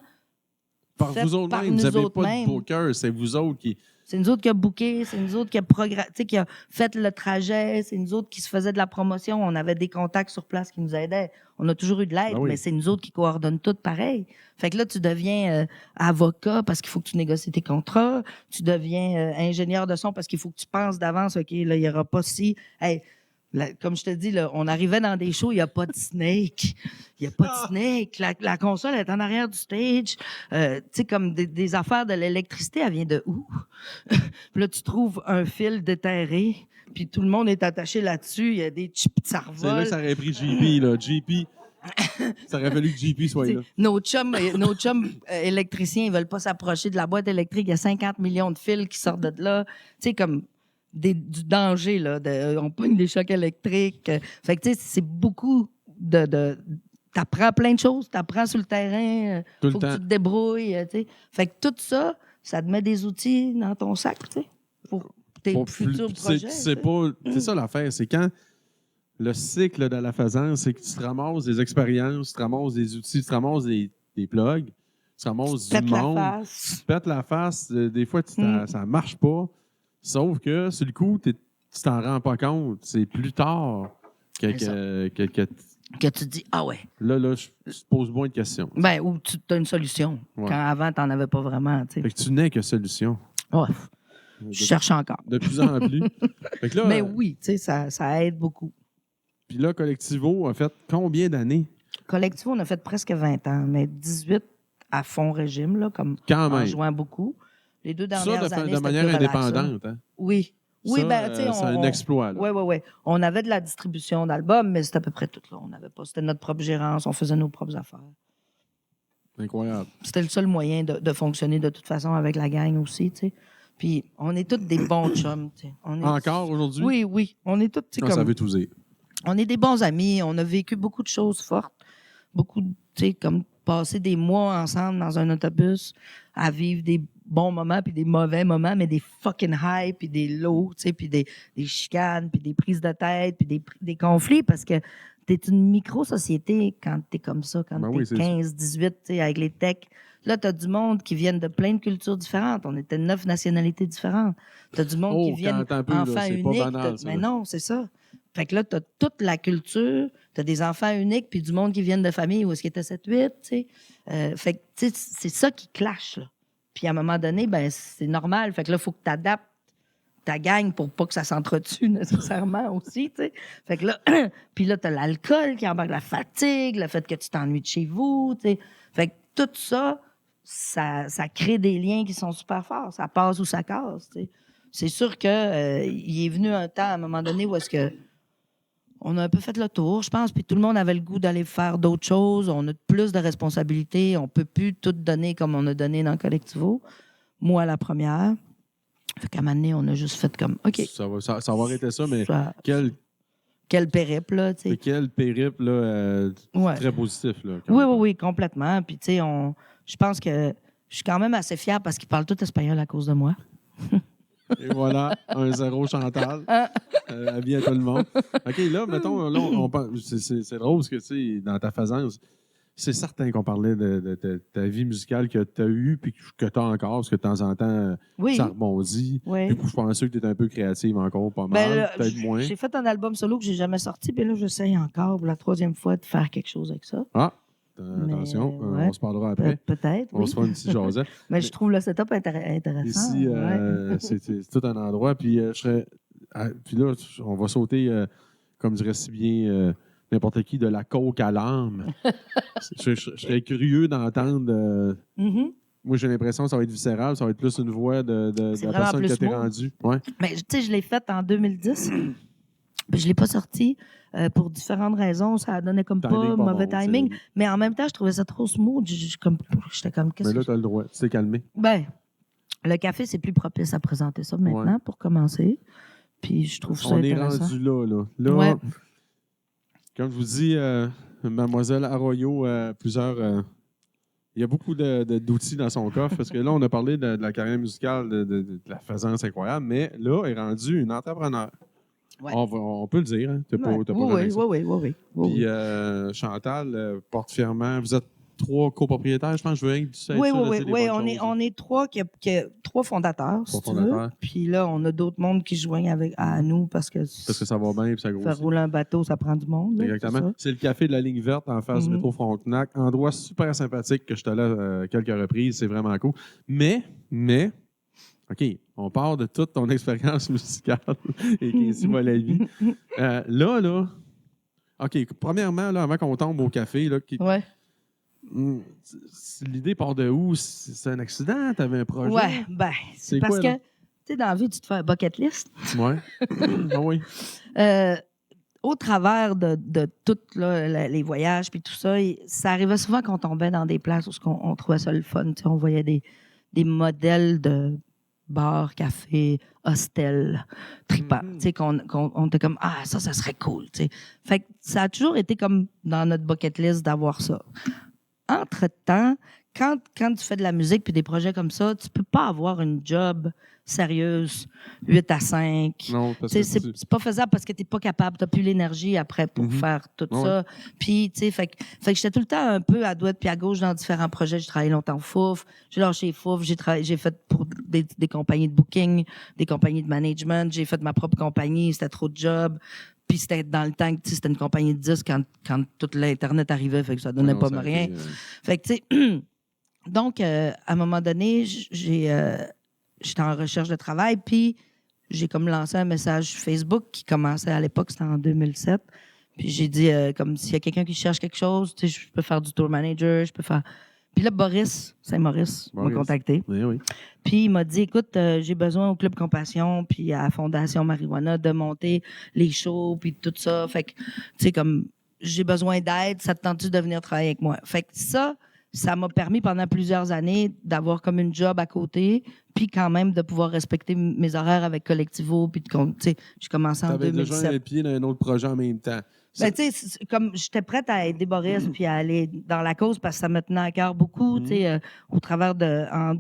Par fait vous autres par mêmes, vous nous n'avez autres pas mêmes. de booker, c'est vous autres qui... C'est nous autres qui a booké, c'est nous autres qui a fait le trajet, c'est nous autres qui se faisaient de la promotion. On avait des contacts sur place qui nous aidaient. On a toujours eu de l'aide, Ben oui. mais c'est nous autres qui coordonnent tout pareil. Fait que là, tu deviens avocat parce qu'il faut que tu négocies tes contrats. Tu deviens ingénieur de son parce qu'il faut que tu penses d'avance, OK, là, il n'y aura pas si... Hey, comme je te dis, là, on arrivait dans des shows, il n'y a pas de snake. Il n'y a pas de snake. La console est en arrière du stage. Tu sais, comme des affaires de l'électricité, elle vient de où? Puis là, tu trouves un fil déterré, puis tout le monde est attaché là-dessus. Il y a des chips, ça revole. C'est là que ça aurait pris JP, là. JP, ça aurait fallu que JP soit là. Nos chums électriciens, ils veulent pas s'approcher de la boîte électrique. Il y a 50 millions de fils qui sortent de là. Tu sais, comme... du danger, là. On pogne des chocs électriques. Fait que, tu sais, c'est beaucoup de t'apprends plein de choses. T'apprends sur le terrain. Tout faut le que temps. tu te débrouilles, tu sais. Fait que tout ça, ça te met des outils dans ton sac, tu sais, pour tes futurs projets. C'est ça l'affaire, c'est quand le cycle de la faisance, c'est que tu te ramasses des expériences, tu te ramasses des outils, tu te ramasses des plugs, tu te ramasses du monde. Tu te pètes la face. Des fois, ça marche pas. Sauf que, sur le coup, tu t'en rends pas compte. C'est plus tard que que tu dis, ah ouais. Là, je te pose moins de questions. Ben, ou tu as une solution. Ouais. Quand avant, tu n'en avais pas vraiment. Tu sais. Fait que tu n'es que solution. Ouais. Je cherche encore. De plus en plus. Fait que là, Mais oui, tu sais, ça aide beaucoup. Puis là, Collectivo a fait combien d'années? Collectivo, on a fait presque 20 ans, mais 18 à fond régime, là, comme Quand en même. jouant beaucoup. Les 2 Ça, dernières de années, de c'était manière plus relax, indépendante. Hein? Oui. Oui, Ça, ben, tu sais, c'est un exploit. Oui, oui, oui. On avait de la distribution d'albums, mais c'était à peu près tout, là. On n'avait pas. C'était notre propre gérance, on faisait nos propres affaires. Incroyable. C'était le seul moyen de fonctionner de toute façon avec la gang aussi, tu sais. Puis on est tous des bons chums, tu sais. Encore aujourd'hui? Oui, oui. On est tous, tu sais, Non, comme... ça veut tout dire. On est des bons amis, on a vécu beaucoup de choses fortes, beaucoup, tu sais, comme passer des mois ensemble dans un autobus à vivre des bons moments puis des mauvais moments, mais des fucking highs puis des lows, tu sais, puis des chicanes puis des prises de tête puis des conflits parce que t'es une micro-société quand t'es comme ça, quand t'es 15, 18, tu sais, avec les techs. Là, t'as du monde qui viennent de plein de cultures différentes. On était 9 nationalités différentes. T'as du monde qui viennent enfants uniques. Mais non, c'est ça. Fait que là, tu as toute la culture, tu as des enfants uniques, puis du monde qui viennent de familles où est-ce qu'il était 7-8, tu sais. Fait que, tu sais, c'est ça qui clash, là. Puis à un moment donné, ben c'est normal. Fait que là, il faut que tu adaptes ta gang pour pas que ça s'entretue nécessairement aussi, tu sais. Fait que là, puis là, tu as l'alcool qui embarque, la fatigue, le fait que tu t'ennuies de chez vous, tu sais. Fait que tout ça, ça crée des liens qui sont super forts. Ça passe ou ça casse, tu sais. C'est sûr que il est venu un temps, à un moment donné, où est-ce que on a un peu fait le tour, je pense, puis tout le monde avait le goût d'aller faire d'autres choses. On a plus de responsabilités. On peut plus tout donner comme on a donné dans Collectivo. Moi, la première. Fait qu'à un moment donné, on a juste fait comme, OK. Ça va arrêter ça, mais quel périple, là, tu sais. Quel périple, là, très positif, là. Oui, complètement. Puis, tu sais, je pense que je suis quand même assez fière parce qu'ils parlent tout espagnol à cause de moi. Et voilà, 1-0 Chantal. Bien tout le monde. OK, là, mettons, là, c'est drôle parce que, tu sais, dans ta faisance, c'est certain qu'on parlait de ta vie musicale que tu as eue puis que tu as encore, parce que de temps en temps, ça rebondit. Oui. Du coup, je pensais que tu étais un peu créative encore, pas mal, peut-être moins. J'ai fait un album solo que j'ai jamais sorti, puis là, j'essaye encore pour la 3e fois de faire quelque chose avec ça. Ah! Attention, on se parlera après. Peut-être. On se fera une petite jasette. Mais je trouve le setup intéressant. Ici, c'est tout un endroit. Puis, puis là, on va sauter, comme dirait si bien n'importe qui, de la coke à l'âme. je serais curieux d'entendre. Moi, j'ai l'impression que ça va être viscéral, ça va être plus une voix de la personne que tu es rendue. Ouais. Mais tu sais, je l'ai faite en 2010. Je ne l'ai pas sorti pour différentes raisons. Ça donnait comme pas mauvais timing. Mais en même temps, je trouvais ça trop smooth. J'étais comme, qu'est-ce que... Mais là, tu as le droit. Tu t'es calmé. Ben, Le café, c'est plus propice à présenter ça maintenant, pour commencer. Puis je trouve ça On est intéressant. rendu là. Là, Ouais. comme je vous dis, Mademoiselle Arroyo, plusieurs... il y a beaucoup d'outils dans son coffre, parce que là, on a parlé de la carrière musicale, de la faisance incroyable, mais là, elle est rendue une entrepreneur. Ouais. On peut le dire, hein? T'as pas Oui, gêné ça. oui. Puis Chantal porte fièrement. Vous êtes 3 copropriétaires, je pense. Je veux rien que tu sais Oui, ça, oui, là, oui. c'est des On bonnes est, choses. on est 3, 3 fondateurs, si 3 tu veux. fondateurs. Puis là, on a d'autres mondes qui se joignent à nous parce que Ça va bien et ça faire grossit. rouler un bateau, ça prend du monde. Là, Exactement. C'est le café de la ligne verte en face du métro Frontenac. Endroit super sympathique que je suis allé quelques reprises. C'est vraiment cool. Mais, OK, on part de toute ton expérience musicale et qu'ainsi va la vie. Là, OK, premièrement, là, avant qu'on tombe au café, là, Ouais. L'idée part de où? C'est un accident? T'avais un projet? Ouais, ben, c'est parce quoi, là? que, tu sais, dans la vie, tu te fais un bucket list. Ouais. Ah oui. Au travers de tous les voyages puis tout ça, ça arrivait souvent qu'on tombait dans des places où on trouvait ça le fun. Tu sais, on voyait des modèles de bars, cafés, hostels, tripants. Tu sais, qu'on était comme, ah, ça serait cool. Tu sais. Fait que ça a toujours été comme dans notre bucket list d'avoir ça. Entre-temps, quand tu fais de la musique puis des projets comme ça, tu peux pas avoir une job sérieuse, 8 à 5. Non, parce que C'est pas faisable parce que t'es pas capable, t'as plus l'énergie après pour faire tout ça. Puis, tu sais, fait que j'étais tout le temps un peu à droite puis à gauche dans différents projets. J'ai travaillé longtemps au Fouf, j'ai lâché Fouf, j'ai fait pour des compagnies de booking, des compagnies de management, j'ai fait ma propre compagnie, c'était trop de job. Puis c'était dans le temps que c'était une compagnie de disques quand tout l'Internet arrivait, fait que ça donnait pas rien. Fait que, tu sais, donc, à un moment donné, j'étais en recherche de travail, puis j'ai comme lancé un message Facebook qui commençait à l'époque, c'était en 2007. Puis j'ai dit, comme s'il y a quelqu'un qui cherche quelque chose, tu sais, je peux faire du tour manager, je peux faire... Puis là, Boris Saint-Maurice m'a contacté. Oui. Puis il m'a dit, écoute, j'ai besoin au Club Compassion puis à la Fondation Marijuana de monter les shows puis tout ça. Fait que, tu sais, comme, j'ai besoin d'aide, ça te tente-tu de venir travailler avec moi? Fait que ça m'a permis pendant plusieurs années d'avoir comme une job à côté, puis quand même de pouvoir respecter mes horaires avec Collectivo, puis tu sais, je commençais en 2007. T'avais déjà un pied dans un autre projet en même temps. Ben, tu sais, comme j'étais prête à aider Boris puis à aller dans la cause parce que ça me tenait à cœur beaucoup, tu sais, au travers de, en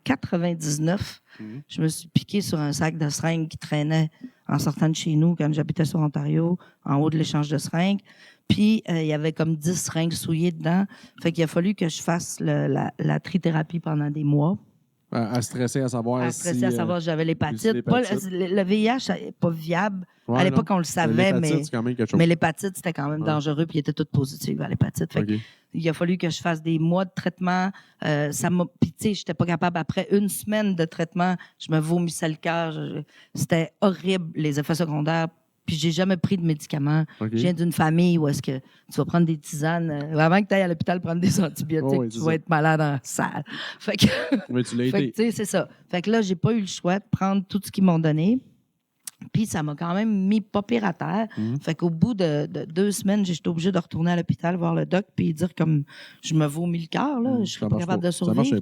99, je me suis piquée sur un sac de seringues qui traînait en sortant de chez nous quand j'habitais sur Ontario, en haut de l'échange de seringues. Puis, il y avait comme 10 seringues souillées dedans. Fait qu'il a fallu que je fasse la trithérapie pendant des mois. À stresser à savoir si j'avais l'hépatite. Le VIH n'est pas viable. Ouais, à l'époque, on le savait, mais l'hépatite, c'était quand même dangereux, puis il était tout positif à l'hépatite. Fait il a fallu que je fasse des mois de traitement. Puis, tu sais, j'étais pas capable. Après une semaine de traitement, je me vomissais le cœur. C'était horrible, les effets secondaires. Puis j'ai jamais pris de médicaments. Je viens d'une famille où est-ce que tu vas prendre des tisanes. Avant que tu ailles à l'hôpital prendre des antibiotiques, tu vas être malade en salle. Fait que, tu l'as été. Tu sais, c'est ça. Fait que là, j'ai pas eu le choix de prendre tout ce qu'ils m'ont donné. Puis ça m'a quand même mis pas pire à terre. Fait qu'au bout de 2 semaines, j'étais obligée de retourner à l'hôpital voir le doc puis dire comme je me vomis le cœur, là, je serais pas capable de survivre.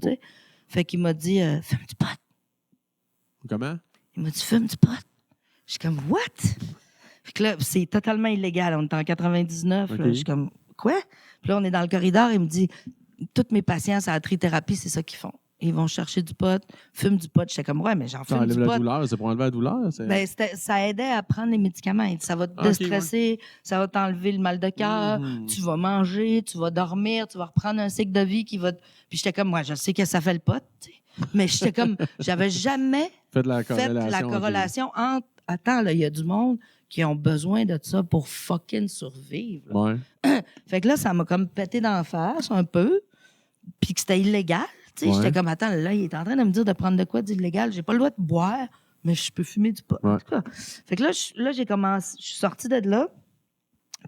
Fait qu'il m'a dit fume du pot. Comment? Il m'a dit fume du pot. Je suis comme what? Fait que là, c'est totalement illégal. On est en 99. Là, je suis comme, quoi? Puis là, on est dans le corridor. Il me dit, tous mes patients à la trithérapie, c'est ça qu'ils font. Ils vont chercher du pot, fument du pot. J'étais comme, ouais, mais j'en fume du pot. La douleur, c'est pour enlever la douleur? Ben, ça aidait à prendre les médicaments. Ça va te déstresser, ça va t'enlever le mal de cœur, tu vas manger, tu vas dormir, tu vas reprendre un cycle de vie qui va... Puis j'étais comme, moi, je sais que ça fait le pot, mais j'étais comme, j'avais jamais fait la corrélation entre... Attends, là, il y a du monde qui ont besoin de ça pour fucking survivre. Ouais. Fait que là, ça m'a comme pété d'en face un peu, puis que c'était illégal. J'étais comme, attends, là, il est en train de me dire de prendre de quoi d'illégal. J'ai pas le droit de boire, mais je peux fumer du pot. En tout cas. Fait que là, j'ai commencé, je suis sortie de là,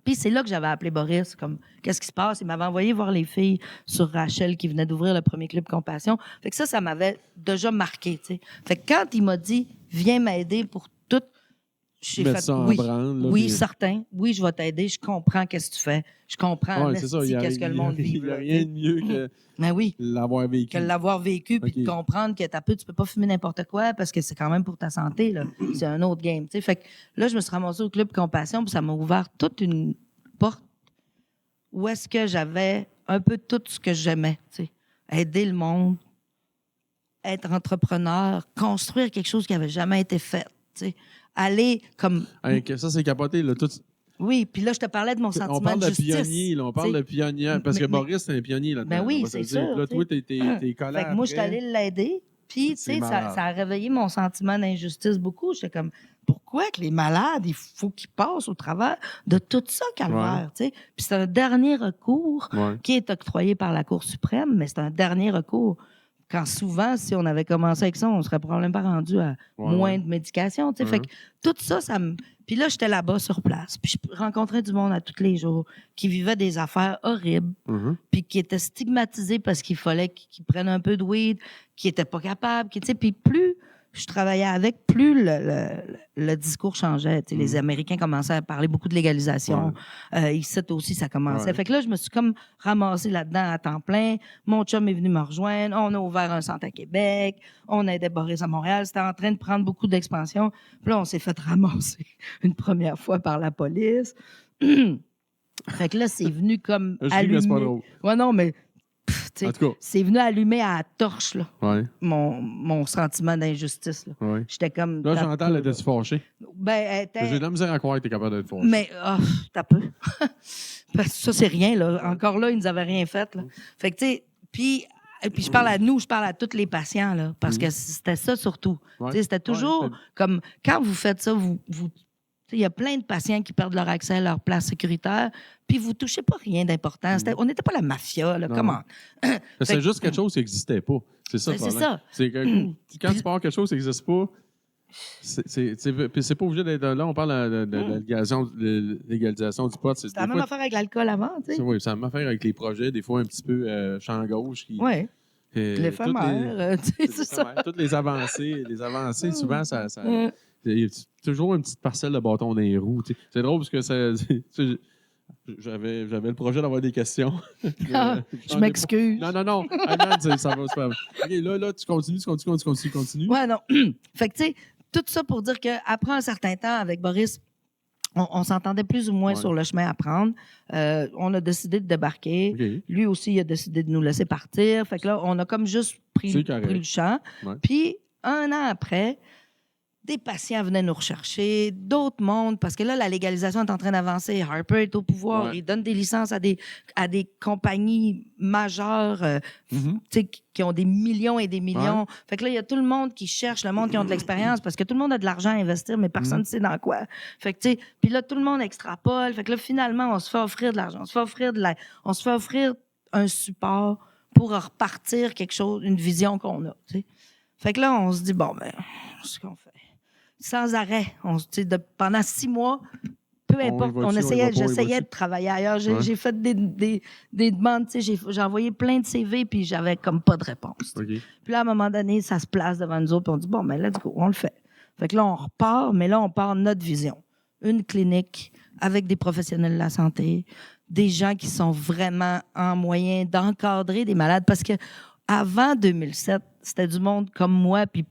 puis c'est là que j'avais appelé Boris, comme, qu'est-ce qui se passe? Il m'avait envoyé voir les filles sur Rachel qui venait d'ouvrir le premier Club Compassion. Fait que ça m'avait déjà marqué, tu sais. Fait que quand il m'a dit, viens m'aider pour tout, j'ai mettre fait ça en oui. branle. Là, Oui, puis- certain. Oui, je vais t'aider. Je comprends qu'est-ce que tu fais. Je comprends Ouais, c'est ça. qu'est-ce que le monde vit. Il n'y a rien de mieux que Mais oui, l'avoir vécu. que l'avoir vécu puis Ok. de comprendre que tu peux pas fumer n'importe quoi parce que c'est quand même pour ta santé. Là. C'est un autre game. T'sais. Fait que là, je me suis ramassée au Club Compassion puis ça m'a ouvert toute une porte où est-ce que j'avais un peu tout ce que j'aimais. T'sais. Aider le monde, être entrepreneur, construire quelque chose qui avait jamais été fait. T'sais. Aller comme... Hey, ça, c'est capoté. Là, tout... Oui, puis là, je te parlais de mon sentiment On parle de justice. pionnier, là, on parle t'sais. de pionnier. Parce que Mais- Boris, c'est un pionnier là-dedans. Ben oui, on va se c'est le dire. sûr, Puis là, t'sais. toi, t'es collé Fait que moi, je suis après. allée l'aider. Puis, tu C'est sais, malade. ça a réveillé mon sentiment d'injustice beaucoup. J'étais comme, pourquoi que les malades, il faut qu'ils passent au travers de tout ça, calvaire, tu sais? Puis c'est un dernier recours Ouais. qui est octroyé par la Cour suprême, mais c'est un dernier recours. Quand souvent, si on avait commencé avec ça, on serait probablement pas rendu à moins de médication, tu sais. Fait que tout ça, ça me... Puis là, j'étais là-bas sur place. Puis je rencontrais du monde à tous les jours qui vivait des affaires horribles, puis qui étaient stigmatisés parce qu'il fallait qu'ils prennent un peu de weed, qui n'étaient pas capables. Tu sais, puis plus je travaillais avec, plus le discours changeait. Tu sais, les Américains commençaient à parler beaucoup de légalisation. Ici aussi, ça commençait. Ouais. Fait que là, je me suis comme ramassée là-dedans à temps plein. Mon chum est venu me rejoindre. On a ouvert un centre à Québec. On a aidé Boris à Montréal. C'était en train de prendre beaucoup d'expansion. Puis là, on s'est fait ramasser une première fois par la police. Fait que là, c'est venu comme Je ris, mais c'est pas allumer. drôle. Ouais, non, mais tu sais, En tout cas. c'est venu allumer à la torche, là, Ouais, mon sentiment d'injustice. Là. ouais. J'étais comme. Là, j'entends le de se fâcher. Ben, elle était- J'ai de la misère à croire que t'es capable d'être fâché. mais, t'as peu. Parce que ça, c'est rien, là. Encore là, ils nous avaient rien fait, là. Fait que, tu sais, puis je parle à nous, je parle à tous les patients, là, parce que c'était ça surtout. Ouais. Tu sais, c'était toujours Ouais, comme, quand vous faites ça, vous il y a plein de patients qui perdent leur accès à leur place sécuritaire, puis vous touchez pas rien d'important. On n'était pas la mafia, là. Non. Comment? C'est juste quelque chose qui n'existait pas. C'est ça le C'est problème. ça. C'est que quand tu parles quelque chose qui n'existe pas, puis c'est pas obligé d'être là. On parle de légalisation du pot. C'était la même affaire avec l'alcool avant, tu sais. Oui, ça a même affaire avec les projets, des fois un petit peu champ gauche. Oui. L'éphémère, tu sais, c'est ça. toutes les avancées, souvent, ça il y a toujours une petite parcelle de bâton dans les roues. Tu sais. C'est drôle parce que j'avais le projet d'avoir des questions. Je m'excuse. Non. Ah, non, ça va se faire. OK, là, tu continues. Ouais, non. Fait que, tu sais, tout ça pour dire qu'après un certain temps, avec Boris, on s'entendait plus ou moins sur le chemin à prendre. On a décidé de débarquer. OK. Lui aussi, il a décidé de nous laisser partir. Fait que là, on a comme juste pris le champ. Ouais. Puis, un an après, des patients venaient nous rechercher, d'autres mondes, parce que là, la légalisation est en train d'avancer. Harper est au pouvoir. Ouais. Il donne des licences à des compagnies majeures tu sais, qui ont des millions et des millions. Ouais. Fait que là, il y a tout le monde qui cherche, le monde qui ont de l'expérience, parce que tout le monde a de l'argent à investir, mais personne ne sait dans quoi. Fait que, tu sais, puis là, tout le monde extrapole. Fait que là, finalement, on se fait offrir de l'argent. On se fait offrir un support pour repartir quelque chose, une vision qu'on a, tu sais. Fait que là, on se dit, bon, ben, ce qu'on fait. Sans arrêt. Pendant 6 mois, peu importe, j'essayais de travailler ailleurs. J'ai fait des demandes, j'ai envoyé plein de CV, puis j'avais comme pas de réponse. OK. Puis là, à un moment donné, ça se place devant nous autres, puis on dit, bon, ben let's go, on le fait. Fait que là, on repart, mais là, on part notre vision. Une clinique avec des professionnels de la santé, des gens qui sont vraiment en moyen d'encadrer des malades, parce que avant 2007, c'était du monde comme moi, puis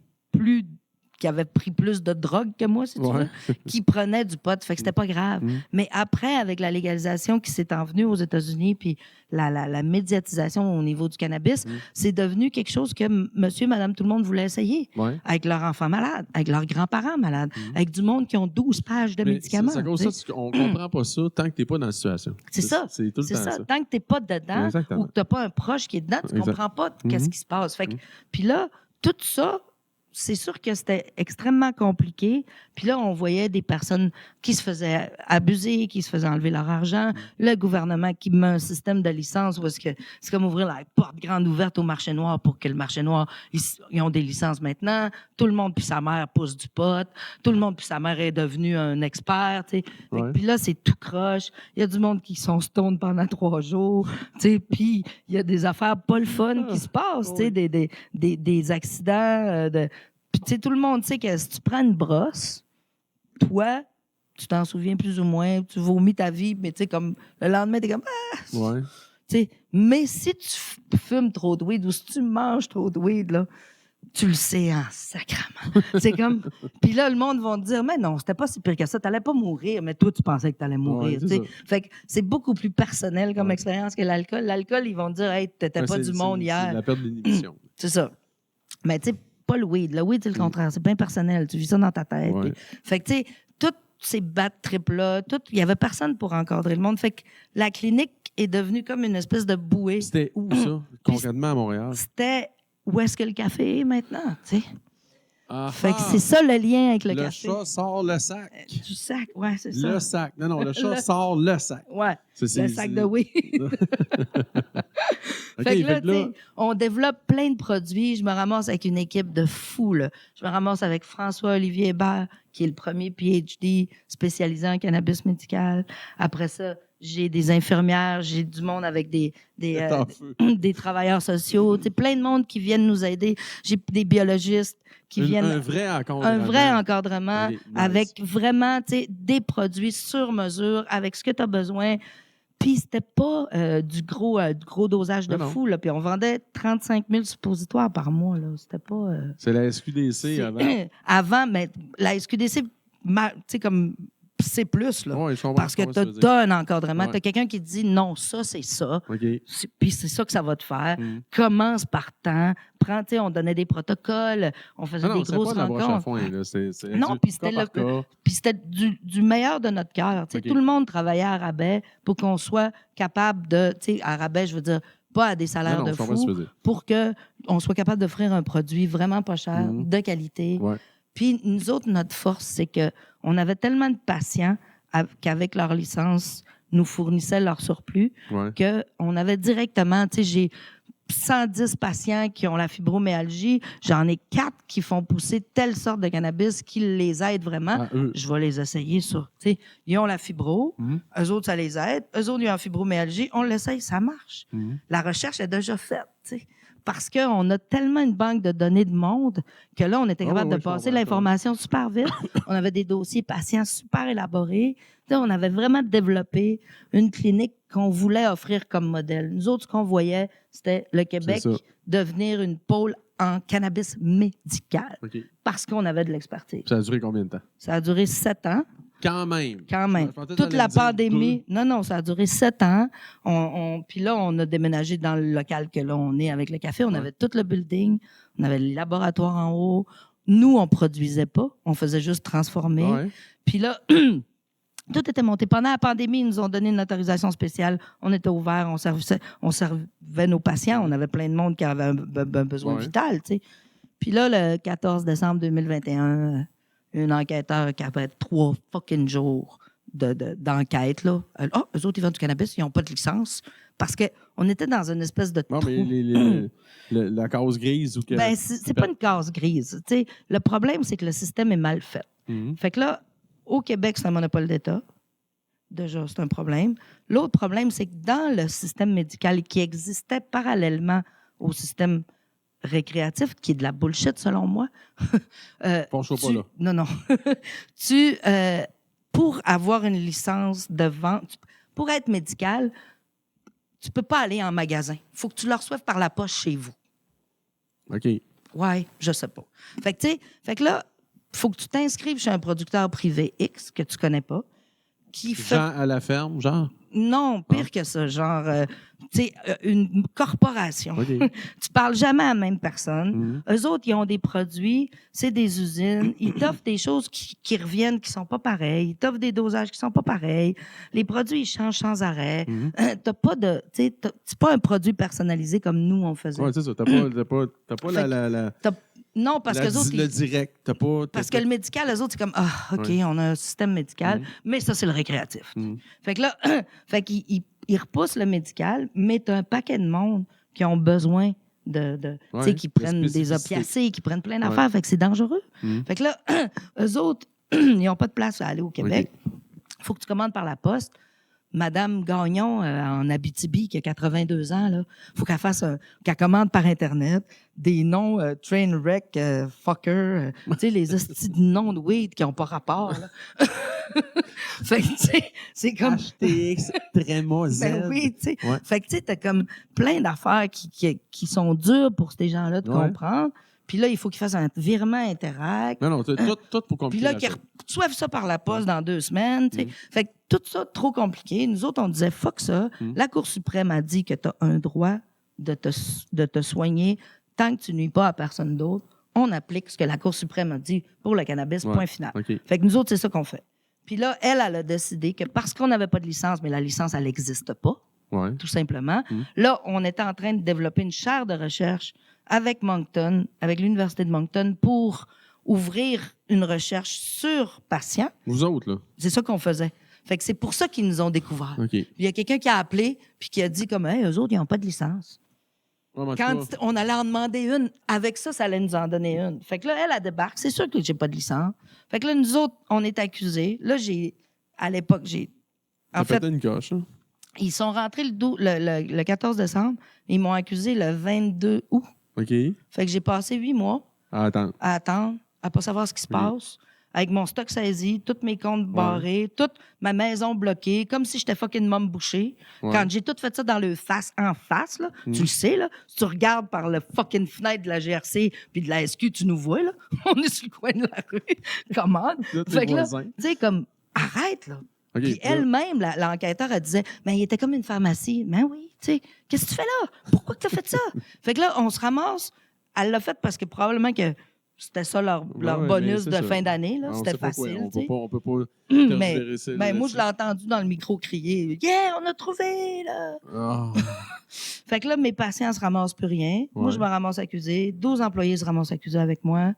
qui avait pris plus de drogue que moi, si tu veux, qui prenait du pot. Fait que c'était pas grave. Mais après, avec la légalisation qui s'est envenue aux États-Unis, puis la médiatisation au niveau du cannabis, c'est devenu quelque chose que monsieur, madame, tout le monde voulait essayer. Ouais. Avec leurs enfants malades, avec leurs grands-parents malades, avec du monde qui ont 12 pages de médicaments. C'est à cause de ça qu'on comprend pas ça tant que tu n'es pas dans la situation. C'est ça. C'est tout le C'est temps ça. ça. Tant que tu n'es pas dedans Exactement. ou que tu n'as pas un proche qui est dedans, tu ne comprends pas qu'est-ce qui se passe. Fait que, puis là, tout ça, c'est sûr que c'était extrêmement compliqué. Puis là, on voyait des personnes qui se faisaient abuser, qui se faisaient enlever leur argent. Le gouvernement qui met un système de licence où est-ce que c'est comme ouvrir la porte grande ouverte au marché noir pour que le marché noir, ils ont des licences maintenant. Tout le monde puis sa mère pousse du pot. Tout le monde puis sa mère est devenu un expert, tu sais. Puis là, c'est tout croche. Il y a du monde qui sont stone pendant 3 jours, tu sais. Puis il y a des affaires pas le fun qui se passent, tu sais, des accidents Puis, tu sais, tout le monde sait que si tu prends une brosse, toi, tu t'en souviens plus ou moins, tu vomis ta vie, mais tu sais, comme le lendemain, t'es comme Ouais. tu sais, mais si tu fumes trop de weed ou si tu manges trop de weed, là, tu le sais en sacrament. C'est comme. Puis là, le monde va te dire, mais non, c'était pas si pire que ça. T'allais pas mourir, mais toi, tu pensais que t'allais mourir. Ouais, c'est tu sais. Fait que c'est beaucoup plus personnel comme Ouais. expérience que l'alcool. L'alcool, ils vont te dire, hey, t'étais Ouais, pas du monde c'est hier. la perte d'inhibition. C'est ça. Mais tu sais, pas le weed. Le weed, c'est le contraire. C'est bien personnel. Tu vis ça dans ta tête. Ouais. Puis- fait que tu sais, toutes ces bad trips-là, il y avait personne pour encadrer le monde. Fait que la clinique est devenue comme une espèce de bouée. C'était où, ça? Concrètement, à Montréal? C'était où est-ce que le café est maintenant, tu sais? Ah, Fait que c'est ça le lien avec le le café. chat sort le sac. Du sac, ouais, c'est ça. Le sac. Non, le chat Le- sort le sac. Ouais, C'est- le sac de weed. OK, Fait que là, tu sais, on développe plein de produits. Je me ramasse avec une équipe de fous, là. Je me ramasse avec François-Olivier Hébert, qui est le premier PhD spécialisé en cannabis médical. Après ça, j'ai des infirmières, j'ai du monde avec des travailleurs sociaux, tu sais, plein de monde qui viennent nous aider. J'ai des biologistes qui viennent... Un vrai encadrement. Un vrai encadrement Ok, nice. avec vraiment, tu sais, des produits sur mesure, avec ce que tu as besoin. Puis c'était pas du gros dosage de Non, non. fou, là. Puis on vendait 35 000 suppositoires par mois, là. C'était pas... C'est la SQDC c'est- avant. avant, mais la SQDC, tu sais, comme... C'est plus, là. Ouais, je comprends Parce que ce que tu veux tu dire. as un encadrement. Ouais. Tu as quelqu'un qui te dit non, ça, c'est ça. OK. Puis c'est ça que ça va te faire. Mm. Commence par temps. Prends, tu sais, on donnait des protocoles. On faisait Non, des c'est grosses pas de la broche à rencontres. foin. Là. C'est Non, du puis c'était cas par cas. Puis c'était du meilleur de notre cœur. Tu sais, OK. tout le monde travaillait à rabais pour qu'on soit capable de, tu sais, à rabais, je veux dire, pas à des salaires Non, de je comprends ce que fou, tu veux dire. pour qu'on soit capable d'offrir un produit vraiment pas cher, Mhm. de qualité. Ouais. Puis nous autres, notre force, c'est que on avait tellement de patients qu'avec leur licence, nous fournissaient leur surplus, Ouais. qu'on avait directement, tu sais, j'ai 110 patients qui ont la fibromyalgie, j'en ai 4 qui font pousser telle sorte de cannabis qui les aide vraiment. Ah, eux. Je vais les essayer sur, tu sais, ils ont la fibro, Mhm. eux autres, ça les aide, eux autres, ils ont la fibromyalgie, on l'essaye, ça marche. Mhm. La recherche est déjà faite, tu sais. Parce qu'on a tellement une banque de données de monde que là, on était capable ouais, de je passer comprends. l'information super vite. On avait des dossiers patients super élaborés. Tu sais, on avait vraiment développé une clinique qu'on voulait offrir comme modèle. Nous autres, ce qu'on voyait, c'était le Québec C'est ça. devenir une pôle en cannabis médical OK. parce qu'on avait de l'expertise. Ça a duré combien de temps? Ça a duré 7 ans. Quand même. Quand même. Je pensais que Toute t'allais la me dire pandémie. Non, ça a duré 7 ans. Puis là, on a déménagé dans le local que là, on est avec le café. On Ouais. avait tout le building. On avait le laboratoire en haut. Nous, on produisait pas. On faisait juste transformer. Ouais. Puis là, tout était monté. Pendant la pandémie, ils nous ont donné une autorisation spéciale. On était ouvert, on servait nos patients. On avait plein de monde qui avait un besoin Ouais. vital, tu sais. Puis là, le 14 décembre 2021, un enquêteur qui avait 3 fucking jours d'enquête, là. Eux autres, ils vendent du cannabis, ils n'ont pas de licence. Parce qu'on était dans une espèce de Non, trou. mais la case grise ou que. Ben, c'est pas une case grise. Tu sais, le problème, c'est que le système est mal fait. Mhm. Fait que là, au Québec, c'est un monopole d'État. Déjà, c'est un problème. L'autre problème, c'est que dans le système médical qui existait parallèlement au système récréatif, qui est de la bullshit selon moi. Penche-toi pas là. Non. Pour avoir une licence de vente, pour être médical, tu peux pas aller en magasin. Il faut que tu le reçoives par la poste chez vous. OK. Ouais, je sais pas. Fait que là, il faut que tu t'inscrives chez un producteur privé X que tu connais pas, qui fait... Jean à la ferme, genre. Non, pire que ça, genre, tu sais, une corporation. OK. Tu parles jamais à la même personne. Mhm. Eux autres, ils ont des produits, c'est des usines. Ils t'offrent des choses qui reviennent, qui sont pas pareilles. Ils t'offrent des dosages qui sont pas pareils. Les produits, ils changent sans arrêt. Mhm. T'as pas de, tu sais, c'est pas un produit personnalisé comme nous, on faisait. Ouais, c'est ça. T'as pas Fait Non, parce que autres, le direct. T'as pas. parce que le médical, eux autres, c'est comme, OK, Ouais. on a un système médical, Mhm. mais ça, c'est le récréatif. Mhm. Fait que là, ils repoussent le médical, mais tu as un paquet de monde qui ont besoin tu sais, qui de prennent des spécificité. opiacés, qui prennent plein d'affaires. Fait que c'est dangereux. Mhm. Fait que là, eux autres, ils n'ont pas de place à aller au Québec. Il faut que tu commandes par la poste. Madame Gagnon en Abitibi, qui a 82 ans, là, faut qu'elle commande par Internet des noms Trainwreck, Fucker, tu sais, les hosties de noms de weed qui n'ont pas rapport. Là. Fait que, tu sais, c'est comme... HTX, Tréma, Z. Ben oui, tu sais. Ouais. Fait que, tu sais, t'as comme plein d'affaires qui sont dures pour ces gens-là de Ouais. comprendre. Puis là, il faut qu'ils fassent un virement Interact. Non, tout pour Puis compliquer là, la qu'ils chose. reçoivent ça par la poste dans 2 semaines. Tu sais. Fait que tout ça, trop compliqué. Nous autres, on disait, fuck ça. La Cour suprême a dit que tu as un droit de te soigner tant que tu nuis pas à personne d'autre. On applique ce que la Cour suprême a dit pour le cannabis, Ouais. point final. OK. Fait que nous autres, c'est ça qu'on fait. Puis là, elle a décidé que parce qu'on n'avait pas de licence, mais la licence, elle n'existe pas, Ouais. tout simplement. Là, on était en train de développer une chaire de recherche avec Moncton, avec l'Université de Moncton, pour ouvrir une recherche sur patients. Vous autres, là. C'est ça qu'on faisait. Fait que c'est pour ça qu'ils nous ont découvert. OK. Puis il y a quelqu'un qui a appelé puis qui a dit comme hey, eux autres, ils n'ont pas de licence. Ouais, mais en tout Quand cas, on allait en demander une, avec ça, ça allait nous en donner une. Fait que là, elle débarque. C'est sûr que j'ai pas de licence. Fait que là, nous autres, on est accusés. Là, à l'époque, en ça fait, fait une coche, hein? ils sont rentrés le 14 décembre. Ils m'ont accusé le 22 août. OK. Fait que j'ai passé 8 mois Attends. à attendre, à pas savoir ce qui se passe, avec mon stock saisi, tous mes comptes barrés, toute ma maison bloquée, comme si j'étais fucking mom bouchée. Ouais. Quand j'ai tout fait ça dans le en face, là, tu le sais, là, si tu regardes par le fucking fenêtre de la GRC puis de la SQ, tu nous vois, là. On est sur le coin de la rue. Comment? Là, tes Fait que là, voisins. tu sais, comme, arrête, là. OK. Puis elle-même, l'enquêteur, elle disait, mais il était comme une pharmacie. Ben oui, tu sais, qu'est-ce que tu fais là? Pourquoi que tu as fait ça? Fait que là, on se ramasse. Elle l'a fait parce que probablement que c'était ça leur Ouais, bonus mais de c'est fin ça. d'année. Là. On C'était sait pas quoi. facile. On peut pas Mais tergiverser ben, moi, là-dessus. je l'ai entendu dans le micro crier « Yeah, on a trouvé! » là. Ah. Fait que là, mes patients se ramassent plus rien. Moi, Ouais. je me ramasse accusé. 12 employés se ramassent accusés avec moi.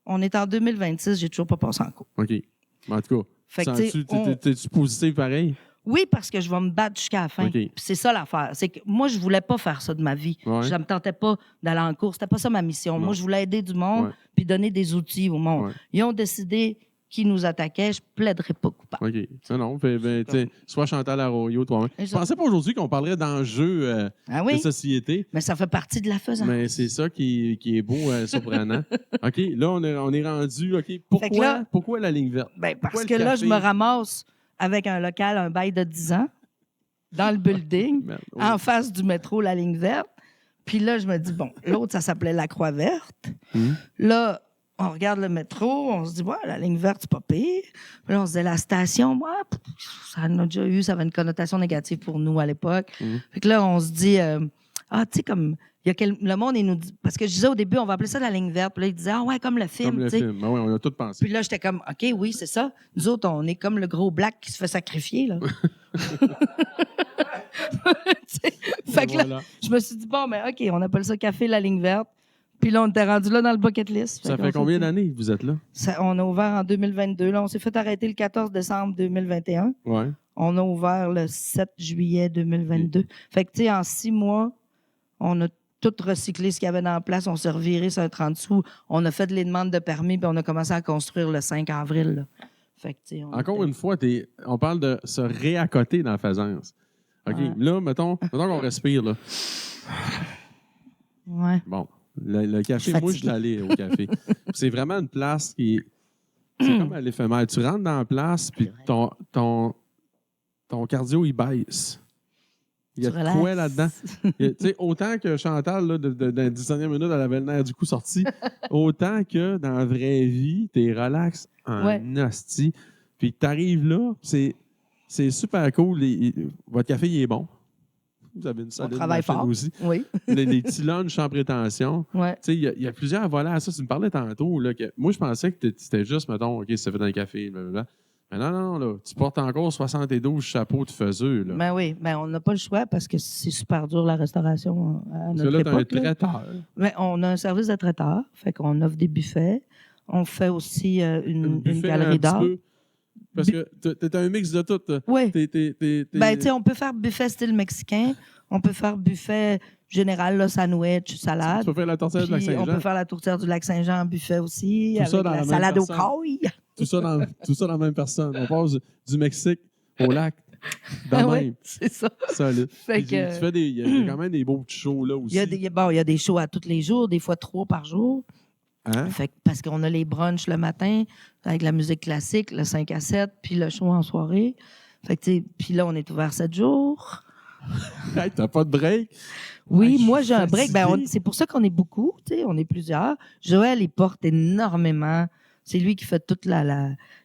On est en 2026, j'ai toujours pas passé en cours. OK. Mais en tout cas, Fait que, tu sais, t'es-tu positif pareil? Oui, parce que je vais me battre jusqu'à la fin. OK. Puis c'est ça l'affaire. C'est que moi, je voulais pas faire ça de ma vie. Ouais. Je ne me tentais pas d'aller en cours. C'était pas ça ma mission. Non. Moi, je voulais aider du monde Ouais. puis donner des outils au monde. Ouais. Ils ont décidé qu'ils nous attaquaient. Je plaiderais pas coupable. OK. Non, ben, tu sais, soit Chantal Arroyo, toi-même. C'est Je ça. pensais pas aujourd'hui qu'on parlerait d'enjeux Ah de oui? société. Mais ça fait partie de la faisance. Mais c'est ça qui est beau, surprenant. OK, là, on est rendu. OK, Fait que là- pourquoi la ligne verte? Ben, parce Pourquoi que le là, café? je me ramasse avec un local, un bail de 10 ans, dans le building, Merde. en face du métro, la ligne verte. Puis là, je me dis, bon, l'autre, ça s'appelait la Croix verte. Là, on regarde le métro, on se dit, ouais, la ligne verte, c'est pas pire. Puis là, on se dit, la station, moi, ça en a déjà eu, ça avait une connotation négative pour nous à l'époque. Fait que là, on se dit, tu sais, comme, le monde, il nous dit, parce que je disais au début, on va appeler ça la ligne verte. Puis là, il disait, ah ouais, comme le film, Comme le tu sais. film. Ben oui, on a tout pensé. Puis là, j'étais comme, OK, oui, c'est ça. Nous autres, on est comme le gros black qui se fait sacrifier, là. Tu sais, fait que là, Voilà. je me suis dit, bon, mais OK, on appelle ça café la ligne verte. Puis là, on était rendu là dans le bucket list. Ça qu'on fait s'est combien dit- d'années que vous êtes là? On a ouvert en 2022. Là, on s'est fait arrêter le 14 décembre 2021. Ouais. On a ouvert le 7 juillet 2022. Fait que, tu sais, en 6 mois, on a tout recyclé ce qu'il y avait dans la place. On s'est reviré sur un 30 sous. On a fait les demandes de permis, puis on a commencé à construire le 5 avril. Là. Fait que, tu sais, Encore une fois, on parle de se réaccoter dans la faisance. OK, Ouais. là, mettons qu'on respire. Là. Ouais. Bon, le café, Fatigué. moi, je suis allé au café. C'est vraiment une place qui... C'est comme à l'éphémère. Tu rentres dans la place, puis ton cardio, il baisse. Il y a Tu de relaxes. quoi là-dedans? Tu sais, autant que Chantal, là, dans les 10 dernières minutes, elle avait le nerf du coup sorti, autant que dans la vraie vie, t'es relax en Ouais. hostie. Puis t'arrives là, c'est super cool. Votre café, il est bon. Vous avez une solide travaille machine fort. aussi. Oui. Les petits lunchs sans prétention. Ouais. Tu sais, il y a plusieurs volets à ça. Tu me parlais tantôt. Là, que moi, je pensais que c'était juste, mettons, OK, ça fait dans le café, blablabla. Mais non, là, tu portes encore 72 chapeaux de faiseux. Là. Ben oui, ben on n'a pas le choix parce que c'est super dur la restauration à Parce que notre là, t'as un époque. là. traiteur. Ben, on a un service de traiteur, fait qu'on offre des buffets. On fait aussi une buffet galerie un petit d'art. peu. Parce que t'es un mix de tout. Oui. T'es- Ben, tu sais, on peut faire buffet style mexicain. On peut faire buffet général, là, sandwich, Tu salade. peux faire la tortilla du lac Puis on Saint-Jean. peut faire la tourtière du lac Saint-Jean en buffet aussi, Tout avec ça dans la la même salade au personne. caille. Tout ça dans la même personne. On passe du Mexique au lac. De Ah même. ouais, c'est ça. Solide. Fait Puis que- tu fais il y a quand même des beaux petits shows là aussi. Il y a des shows à tous les jours, des fois 3 par jour. Hein? Fait que, parce qu'on a les brunchs le matin avec la musique classique, le 5 à 7, puis le show en soirée. Fait que, tu sais, puis là, on est ouvert 7 jours. Hey, t'as pas de break? Oui, Ah, moi, je j'ai suis un break. Ben, fatigué. c'est pour ça qu'on est beaucoup, tu sais, on est plusieurs. Joël, il porte énormément. C'est lui qui fait toutes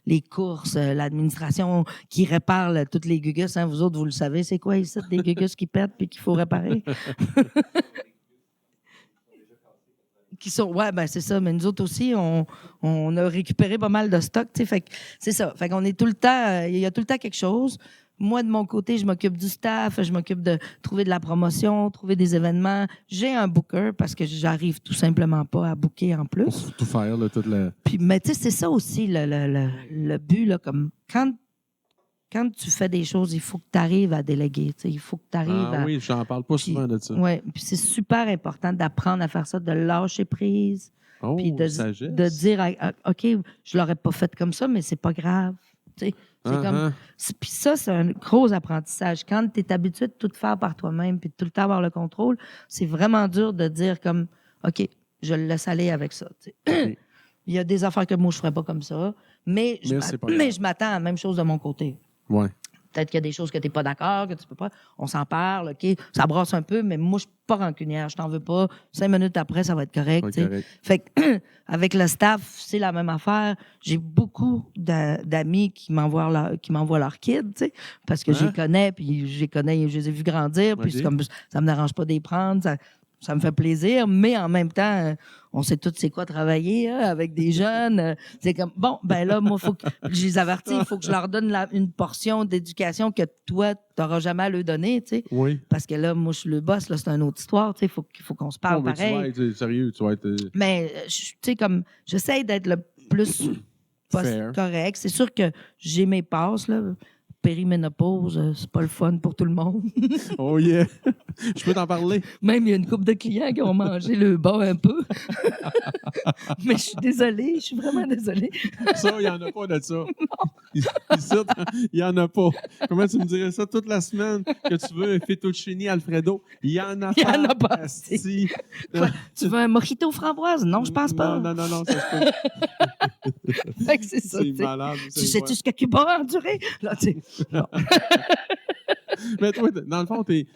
les courses, l'administration, qui répare toutes les gugus. Hein. Vous autres, vous le savez, c'est quoi ici, des gugus qui pètent puis qu'il faut réparer? Qui sont, ouais, ben c'est ça. Mais nous autres aussi, on a récupéré pas mal de stock, tu sais. Fait que c'est ça. Fait qu'on est tout le temps, il y a tout le temps quelque chose. Moi, de mon côté, je m'occupe du staff, je m'occupe de trouver de la promotion, trouver des événements. J'ai un booker parce que j'arrive tout simplement pas à booker en plus. Pour tout faire, là, toute la... Puis, mais tu sais, c'est ça aussi le but, là, comme quand tu fais des choses, il faut que tu arrives à déléguer, tu sais. Il faut que tu arrives Ah à... oui, j'en parle pas souvent de ça. Ouais, puis c'est super important d'apprendre à faire ça, de lâcher prise. Oh, Puis sagesse. de dire, OK, je l'aurais pas fait comme ça, mais c'est pas grave. Tu sais, c'est comme. Puis ça, c'est un gros apprentissage. Quand tu es habitué de tout faire par toi-même puis de tout le temps avoir le contrôle, c'est vraiment dur de dire comme, OK, je le laisse aller avec ça. Tu sais. OK. Il y a des affaires que moi, je ferais pas comme ça, mais c'est pas grave. je m'attends à la même chose de mon côté. Ouais. Peut-être qu'il y a des choses que tu n'es pas d'accord, que tu peux pas. On s'en parle, OK? Ça brasse un peu, mais moi, je suis pas rancunière. Je t'en veux pas. 5 minutes après, ça va être correct. Ouais, Tu sais. correct. Fait que, avec le staff, c'est la même affaire. J'ai beaucoup d'amis qui m'envoient leurs kids, tu sais, parce que je les connais, puis je les ai vus grandir, puis OK. c'est comme, ça me dérange pas de les prendre. Ça me fait plaisir, mais en même temps, on sait tous c'est quoi travailler hein, avec des jeunes. C'est comme, bon, ben là, moi, faut que je les avertis, il faut que je leur donne une portion d'éducation que toi, tu n'auras jamais à leur donner, tu sais. Oui. Parce que là, moi, je suis le boss, là, c'est une autre histoire, tu sais, il faut qu'on se parle Oh, mais tu pareil. vas être sérieux, tu vas être... Mais, tu sais, comme, j'essaie d'être le plus Fair. correct. C'est sûr que j'ai mes passes, là. Périménopause, c'est pas le fun pour tout le monde. Oh yeah! Je peux t'en parler? Même, il y a une couple de clients qui ont mangé le bas un peu. Mais je suis désolée, je suis vraiment désolée. Ça, il n'y en a pas de ça. Ici, il n'y en a pas. Comment tu me dirais ça toute la semaine que tu veux un fettuccine Alfredo? Il y en a pas. Il y en a pas. Asti. Quoi, tu veux un mojito framboise? Non, je pense pas. Non, ça se peut. Fait que c'est ça. C'est tu sais. malade. Tu sais-tu ce que Cuba a enduré? Là, tu sais. Non. Mais toi, dans le fond, t'es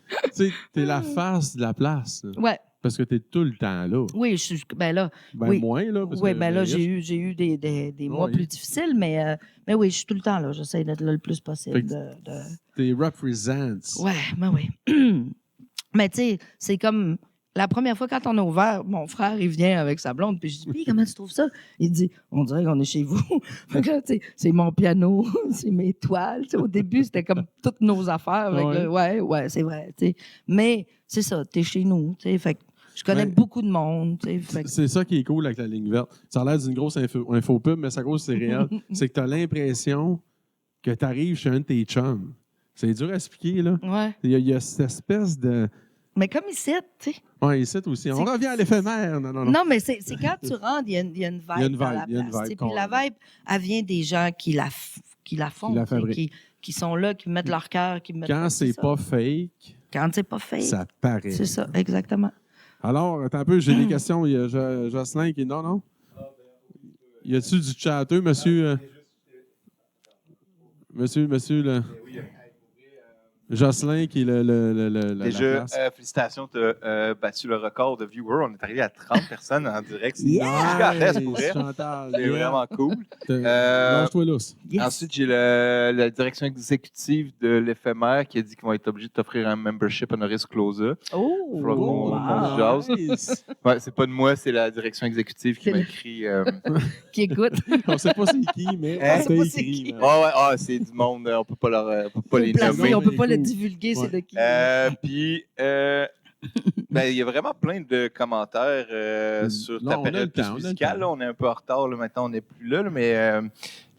la face de la place. là. Ouais, Parce que t'es tout le temps là. oui, ben là. Ben oui. moins, là. Parce Oui, que ben là, le j'ai eu des mois Oui. plus difficiles, mais oui, je suis tout le temps là. J'essaie d'être là le plus possible. Fait que T'es represents. Ouais, ben oui. Mais tu sais, c'est comme la première fois quand on a ouvert, mon frère, il vient avec sa blonde, puis je dis, puis comment tu trouves ça? Il dit, on dirait qu'on est chez vous. Fait que là, tu sais, c'est mon piano, c'est mes toiles. Tu sais, au début, c'était comme toutes nos affaires. Ouais, c'est vrai. Tu sais. Mais c'est ça, t'es chez nous. Tu sais, fait que je connais Ouais. beaucoup de monde. Tu sais, fait que- C'est ça qui est cool avec la ligne verte. Ça a l'air d'une grosse infopub, mais ça cause c'est réel. C'est que t'as l'impression que t'arrives chez un de tes chums. C'est dur à expliquer, là. ouais. Il y a cette espèce de... Mais comme ici, tu sais. Ouais, ici aussi. On revient à l'éphémère. Non. Non, mais c'est quand tu rentres, il y a une vibe Il y a une dans vibe, la il y a une place. vibe, tu sais. Puis la vibe, elle vient des gens qui la font, Qui la tu sais, fabriquent. qui sont là, qui mettent leur cœur, qui mettent... Quand c'est ça. pas fake, Quand c'est pas fait. ça paraît. C'est ça, exactement. Alors, attends un peu, j'ai des questions. Il y a Jocelyn qui... Non? Y a-tu du chatteux, monsieur? Monsieur, le... Jocelyn qui est la Déjà, place. félicitations, tu as battu le record de viewers. On est arrivé à 30 personnes en direct. C'est Yeah! gigantesque pour vrai. Chantal, C'est vraiment cool. Lâche-toi lousse. Yes. Ensuite, j'ai la direction exécutive de l'éphémère qui a dit qu'ils vont être obligés de t'offrir un membership honoris clausa. Oh! Faudra qu'on se jase. Nice. Ouais, c'est pas de moi, c'est la direction exécutive qui C'est m'a le- écrit. Qui écoute. On sait pas c'est qui, mais Hein? on sait pas t'a c'est écrit. qui. man. C'est du monde, on peut pas les Placer, nommer. on peut pas le Cool. divulguer, Ouais. c'est de qui. Puis, ben, il y a vraiment plein de commentaires sur Non, ta on a période le temps, plus on a le musicale. temps. Là, on est un peu en retard. Là, maintenant, on n'est plus là, mais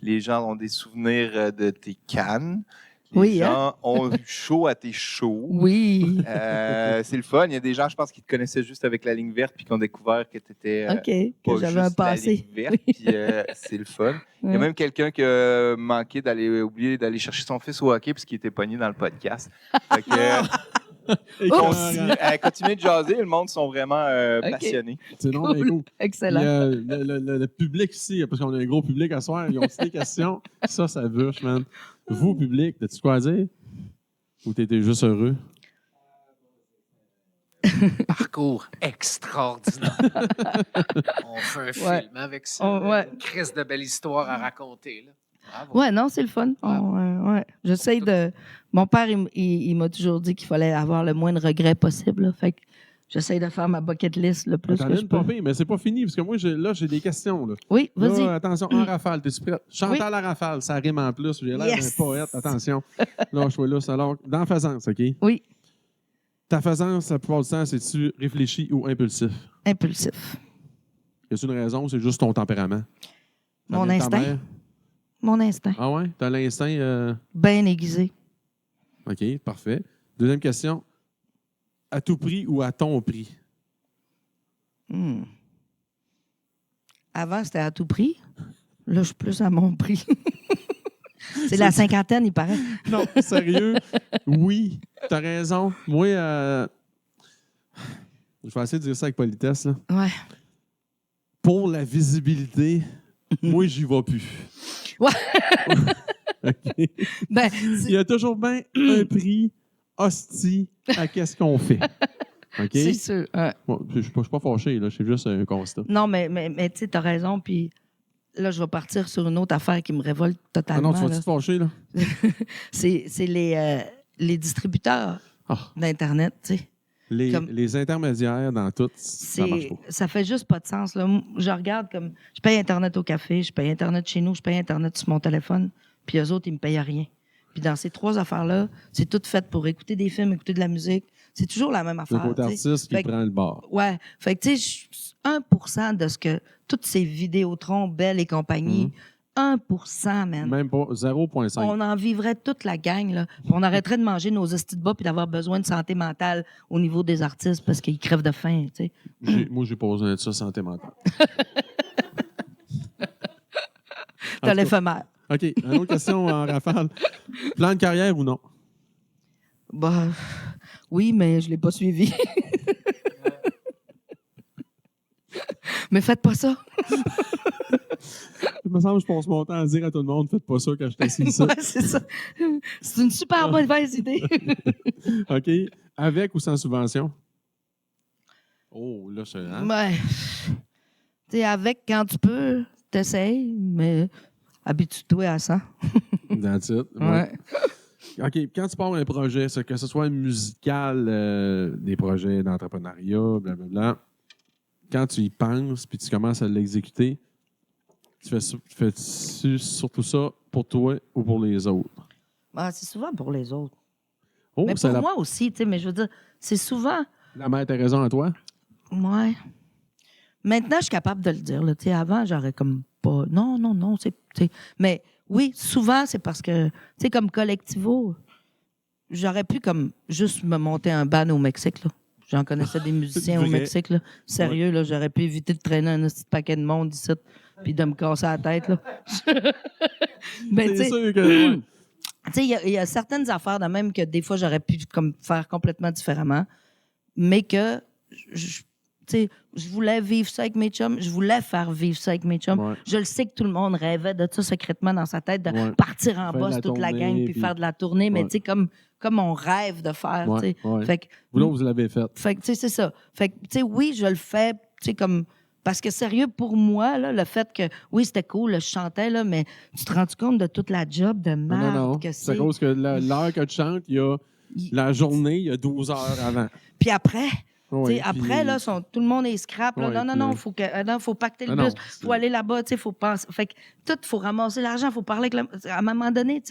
les gens ont des souvenirs de tes cannes. Les Oui, gens ont eu chaud à tes shows. Oui. C'est le fun. Il y a des gens, je pense, qui te connaissaient juste avec la ligne verte puis qui ont découvert que tu étais OK, que j'avais un juste la ligne passé. verte. Puis c'est le fun. Il y a même quelqu'un qui a manqué oublié d'aller chercher son fils au hockey parce qu'il était pogné dans le podcast. Fait que, continuez de jaser. Le monde sont vraiment passionnés. C'est non, mais cool. Excellent. Puis, le public ici, parce qu'on a un gros public à soir, ils ont aussi des questions. Ça bûche, man. Vous, public, as-tu quoi à dire? Ou t'étais juste heureux? Parcours extraordinaire. On fait un film avec ça. Une crise de belle histoire à raconter. Là. Bravo. Ouais, non, c'est le fun. Ouais. J'essaie de. Mon père, il m'a toujours dit qu'il fallait avoir le moins de regrets possible. Là. Fait que j'essaie de faire ma bucket list le plus T'en que as je une peux. pas pire, mais c'est pas fini, parce que moi, j'ai des questions. Là. Oui, vas-y. Là, attention, en rafale, t'es-tu prête? Chantal à rafale, ça rime en plus. J'ai l'air Yes! d'un poète, attention. Là, je suis là. Alors, dans Faisance, OK? Oui, Ta Faisance, la plupart du temps, c'est-tu réfléchi ou impulsif? impulsif. Y a-t-il une raison ou c'est juste ton tempérament? Ça Mon vient de ta instinct. mère? Mon instinct. Ah ouais? T'as l'instinct... Bien aiguisé. OK, parfait. Deuxième question. À tout prix ou à ton prix? Avant, c'était à tout prix. Là, je suis plus à mon prix. C'est la cinquantaine, il paraît. Non, sérieux? Oui, t'as raison. Moi, je vais essayer de dire ça avec politesse. Là. Ouais. Pour la visibilité, moi, j'y vais plus. Ouais. OK? Ben, Il y a toujours bien un prix hostie à qu'est-ce qu'on fait. OK? c'est sûr. Bon, je ne suis pas fâché, là. C'est juste un constat. Non, mais tu sais, t'as raison. Puis là, je vais partir sur une autre affaire qui me révolte Ah totalement. non, tu vas-tu te fâcher, là? C'est les distributeurs Ah, d'Internet, tu sais. les intermédiaires dans tout, ça marche pas. Ça fait juste pas de sens. Là. Je regarde comme... Je paye Internet au café, je paye Internet chez nous, je paye Internet sur mon téléphone, puis eux autres, ils me payent rien. Puis dans ces trois affaires-là, c'est tout fait pour écouter des films, écouter de la musique. C'est toujours la même Le affaire. côté tu sais. artiste qui Fait que- prend le bord. Ouais. Fait que, tu sais, 1% de ce que... Toutes ces Vidéotron, Bell et compagnie, 1%, man. Même pas 0,5. On en vivrait toute la gang, là. Puis on arrêterait de manger nos estis de bas puis d'avoir besoin de santé mentale au niveau des artistes parce qu'ils crèvent de faim, tu sais. Moi, j'ai pas besoin de ça, santé mentale. T'as l'éphémère. OK, une autre question en rafale. Plan de carrière ou non? Bah, oui, mais je l'ai pas suivi. Mais faites pas ça. Il me semble que je passe mon temps à dire à tout le monde, faites pas ça quand je t'assieds ici. Ouais, c'est ça. C'est une super mauvaise idée. OK, avec ou sans subvention? Oh, là, c'est... Hein? Ouais. Tu sais, avec quand tu peux, t'essayes, mais habitue-toi à ça. That's it. Ouais. OK, quand tu pars un projet, que ce soit musical, des projets d'entrepreneuriat, blablabla, quand tu y penses puis tu commences à l'exécuter, tu fais surtout ça pour toi ou pour les autres? Ah, c'est souvent pour les autres. Oh, Mais c'est pour moi aussi, tu sais, mais je veux dire, c'est souvent... la mère, t'as raison à toi? Ouais. Maintenant, je suis capable de le dire. Là. Tu sais, avant, j'aurais comme pas... Non, tu sais. Mais oui, souvent, c'est parce que, tu sais, comme Collectivo, j'aurais pu comme juste me monter un ban au Mexique, là. J'en connaissais des musiciens au Vrai. Mexique, là. Sérieux, là, j'aurais pu éviter de traîner un petit paquet de monde ici, puis de me casser la tête, là. Mais tu C'est sais, sûr que... ouais. tu sais, il y a certaines affaires de même que des fois, j'aurais pu comme faire complètement différemment, mais que tu sais, je voulais vivre ça avec mes chums, je voulais faire vivre ça avec mes chums. Ouais. Je le sais que tout le monde rêvait de ça secrètement dans sa tête, de Ouais. partir en Faire de boss la toute la tournée, gang puis puis- faire de la tournée, mais Ouais. tu sais, comme on rêve de faire, tu Ouais, sais. ouais. Fait que, Vous, là, vous l'avez fait. tu sais, c'est ça. Fait que, tu sais, oui, je le fais, tu sais, comme... Parce que sérieux, pour moi, là, le fait que, oui, c'était cool, là, je chantais, là, mais tu te rends compte de toute la job de Non, merde non. que C'est à c'est. cause que l'heure que tu chantes, il y a la journée, il y a 12 heures avant. Puis après... Oui, T'sais, après, là, tout le monde est scrap. Là. Ouais, non, puis- faut pacter le Ah non, bus. c'est- Faut aller là-bas, faut penser. Fait que tout, faut ramasser l'argent, faut parler avec À un moment donné,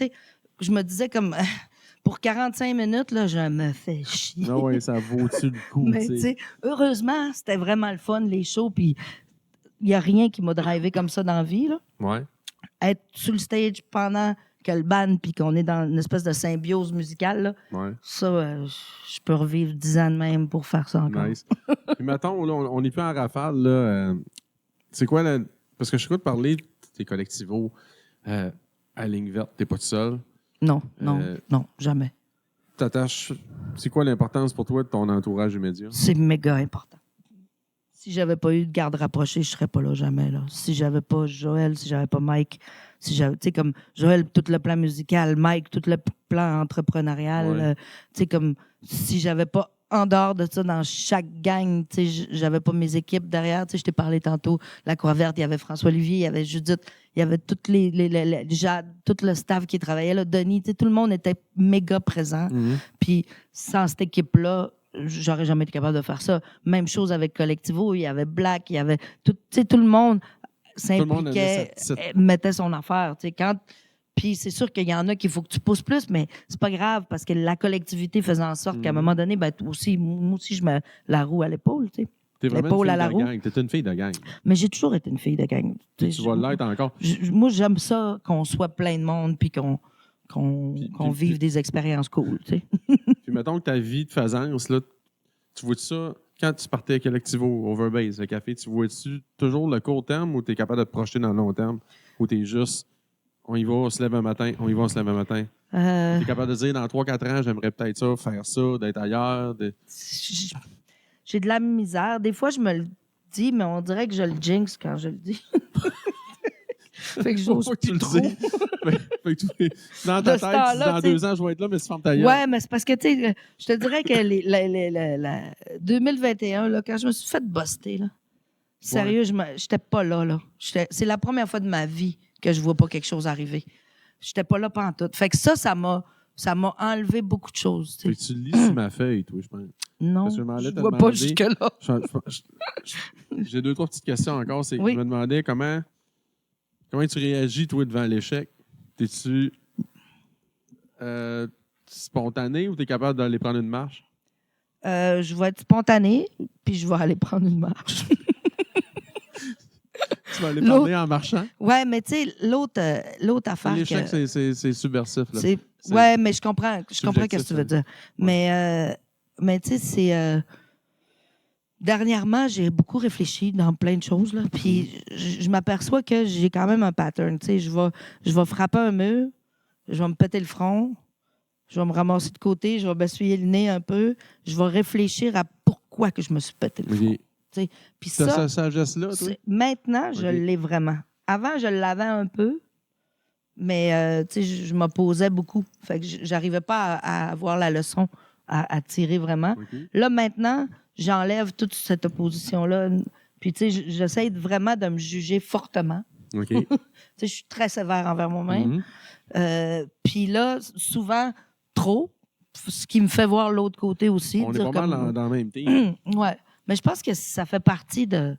je me disais comme, pour 45 minutes, là, je me fais chier. Ah oui, ça vaut-tu le coup? Mais tu sais? heureusement, c'était vraiment le fun, les shows, puis il n'y a rien qui m'a drivé comme ça dans la vie. Là. Ouais. Être sur le stage pendant que le band, puis qu'on est dans une espèce de symbiose musicale, là, Ouais. ça, je peux revivre 10 ans de même pour faire ça encore. Nice. Puis mettons, là, on est plus en rafale. Là, c'est quoi la... Parce que je t'écoute parler de tes collectivos à ligne verte, t'es pas tout seul. Non, jamais. T'attaches... C'est quoi l'importance pour toi de ton entourage immédiat? C'est méga important. Si j'avais pas eu de garde rapprochée, je serais pas là jamais. Là. Si j'avais pas Joël, si j'avais pas Mike, si j'avais, tu sais, comme Joël, tout le plan musical, Mike, tout le plan entrepreneurial, Ouais. tu sais, comme si j'avais pas en dehors de ça, dans chaque gang, tu sais, j'avais pas mes équipes derrière. Tu sais, je t'ai parlé tantôt, la Croix-Verte, il y avait François Olivier, il y avait Judith, il y avait toutes les Jade, tout le staff qui travaillait là, Denis, tu sais, tout le monde était méga présent. Puis sans cette équipe-là, j'aurais jamais été capable de faire ça. Même chose avec Collectivo, il y avait Black, il y avait tout, tu sais, tout le monde s'impliquait, mettait son affaire. Tu sais, puis c'est sûr qu'il y en a qu'il faut que tu pousses plus, mais c'est pas grave parce que la collectivité faisait en sorte qu'à un moment donné, ben, moi aussi, je mets la roue à l'épaule. Tu sais. T'es vraiment L'épaule une à fille la de roue. gang. T'es une fille de gang. Mais j'ai toujours été une fille de gang. Tu vas l'être encore. Moi, j'aime ça qu'on soit plein de monde puis qu'on Puis- vive des expériences cool. Tu sais. Puis mettons que ta vie de faisance, là, tu vois ça, quand tu partais à Collectivo, Overbase, le café, tu vois-tu toujours le court terme ou tu es capable de te projeter dans le long terme? Ou tu es juste, on y va, on se lève un matin, on y va, on se lève un matin? Tu es capable de dire, dans 3-4 ans, j'aimerais peut-être ça, faire ça, d'être ailleurs? J'ai de la misère. Des fois, je me le dis, mais on dirait que je le jinx quand je le dis. Fait que j'ose Faut que tu plus le trop. dis. Fait que dans ta De ce tête, temps-là, dans tu sais. 2 ans, je vais être là, mais tu fermes ta gueule. Ouais, mais c'est parce que, tu sais, je te dirais que 2021, là, quand je me suis fait buster, là, sérieux, j'étais pas là. C'est la première fois de ma vie que je vois pas quelque chose arriver. J'étais pas là pantoute. Fait que ça m'a enlevé beaucoup de choses. Tu Fait sais. que tu lis sur ma feuille, toi, je pense. Non, Parce que je m'en allais je te vois pas demander- jusque-là. J'ai 2-3 petites questions encore. Oui. Je me demandais comment tu réagis, toi, devant l'échec. T'es-tu spontané ou t'es capable d'aller prendre une marche? Je vais être spontanée, puis je vais aller prendre une marche. Tu vas aller parler en marchant? Ouais, mais tu sais, l'autre affaire. L'échec, que- c'est subversif. Là. c'est- C'est- Ouais, mais je comprends ce subjectif, que tu veux dire. Mais tu sais, c'est. Dernièrement, j'ai beaucoup réfléchi dans plein de choses, là. Puis je m'aperçois que j'ai quand même un pattern. Tu sais, je vais frapper un mur, je vais me péter le front, je vais me ramasser de côté, je vais m'essuyer le nez un peu, je vais réfléchir à pourquoi que je me suis pété le front. Ok. Puis T'as ça, cette sagesse-là, toi? maintenant, je Ok. l'ai vraiment. Avant, je l'avais un peu, mais tu sais, je m'opposais beaucoup. Fait que j'arrivais pas à avoir la leçon, à tirer vraiment. Ok. Là, maintenant, j'enlève toute cette opposition-là. Puis, tu sais, j'essaie vraiment de me juger fortement. OK. Tu sais, je suis très sévère envers moi-même. Mhm. Puis là, souvent, trop, ce qui me fait voir l'autre côté aussi. On est dire pas mal comme- dans le même team. Ouais. Mais je pense que ça fait partie de,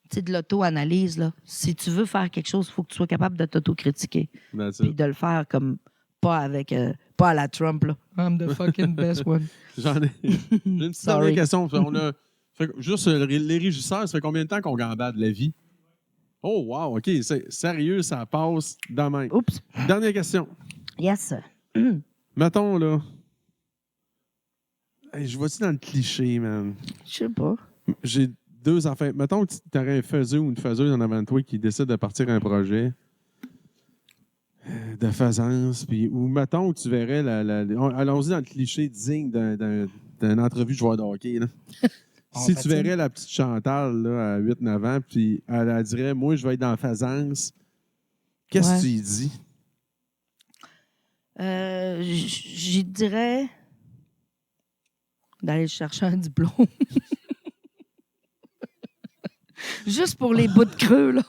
tu sais, de l'auto-analyse. Là. Si tu veux faire quelque chose, il faut que tu sois capable de t'auto-critiquer. That's Puis it. de le faire comme pas avec pas à la Trump. Là. I'm the fucking best one. J'ai une petite Sorry. dernière question. Juste les régisseurs, ça fait combien de temps qu'on gambade la vie? Oh, wow, OK. Sérieux, ça passe dans la main. Oups. Dernière question. Yes. Mettons, là. Hey, je vois-tu dans le cliché, man? Je sais pas. J'ai 2 affaires. Mettons que tu aurais un faiseux ou une faiseuse en avant de toi qui décide de partir un projet de faisance. Ou mettons que tu verrais allons-y dans le cliché digne d'une entrevue de joueur de hockey. Là. Si tu verrais la petite Chantal là, à 8-9 ans, puis elle dirait moi, je vais être dans la faisance, qu'est-ce que tu y dis? J'y dirais d'aller chercher un diplôme. Juste pour les bouts de creux, là.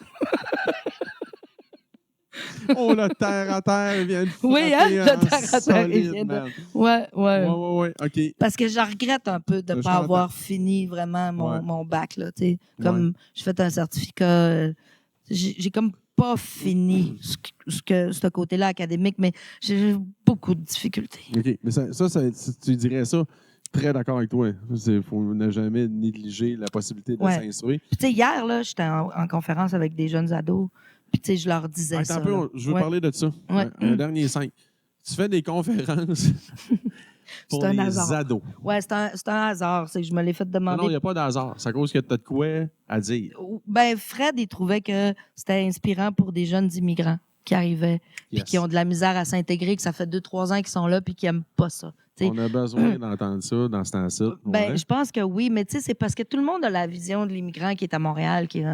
Oh, le terre à terre vient de Oui, hein, frapper le en terre à terre, il solide, vient de- man. Ouais. Ouais, OK. Parce que je regrette un peu de ne Je pas t'entends. avoir fini vraiment Ouais. mon bac. Là, tu sais. Comme j'ai fait un certificat, j'ai comme pas fini ce côté-là académique, mais j'ai eu beaucoup de difficultés. OK. Mais tu dirais ça, très d'accord avec toi. Il faut ne jamais négliger la possibilité de Ouais. s'instruire. Puis, tu sais, hier, là, j'étais en conférence avec des jeunes ados, Puis, tu sais, je leur disais Attends ça. un peu, là. je veux Ouais. parler de ça. Ouais. Un dernier 5. Tu fais des conférences pour C'est un les hasard. ados. Ouais, c'est un hasard. C'est que je me l'ai fait Non, demander. il n'y a pas d'hasard. C'est à cause que tu as de quoi à dire. Ben, Fred, il trouvait que c'était inspirant pour des jeunes immigrants qui arrivaient, puis Yes. qui ont de la misère à s'intégrer, que ça fait 2-3 ans qu'ils sont là, puis qui n'aiment pas ça. T'sais. On a besoin d'entendre ça dans ce temps-ci. Ben, Ouais. je pense que oui, mais tu sais, c'est parce que tout le monde a la vision de l'immigrant qui est à Montréal, qui est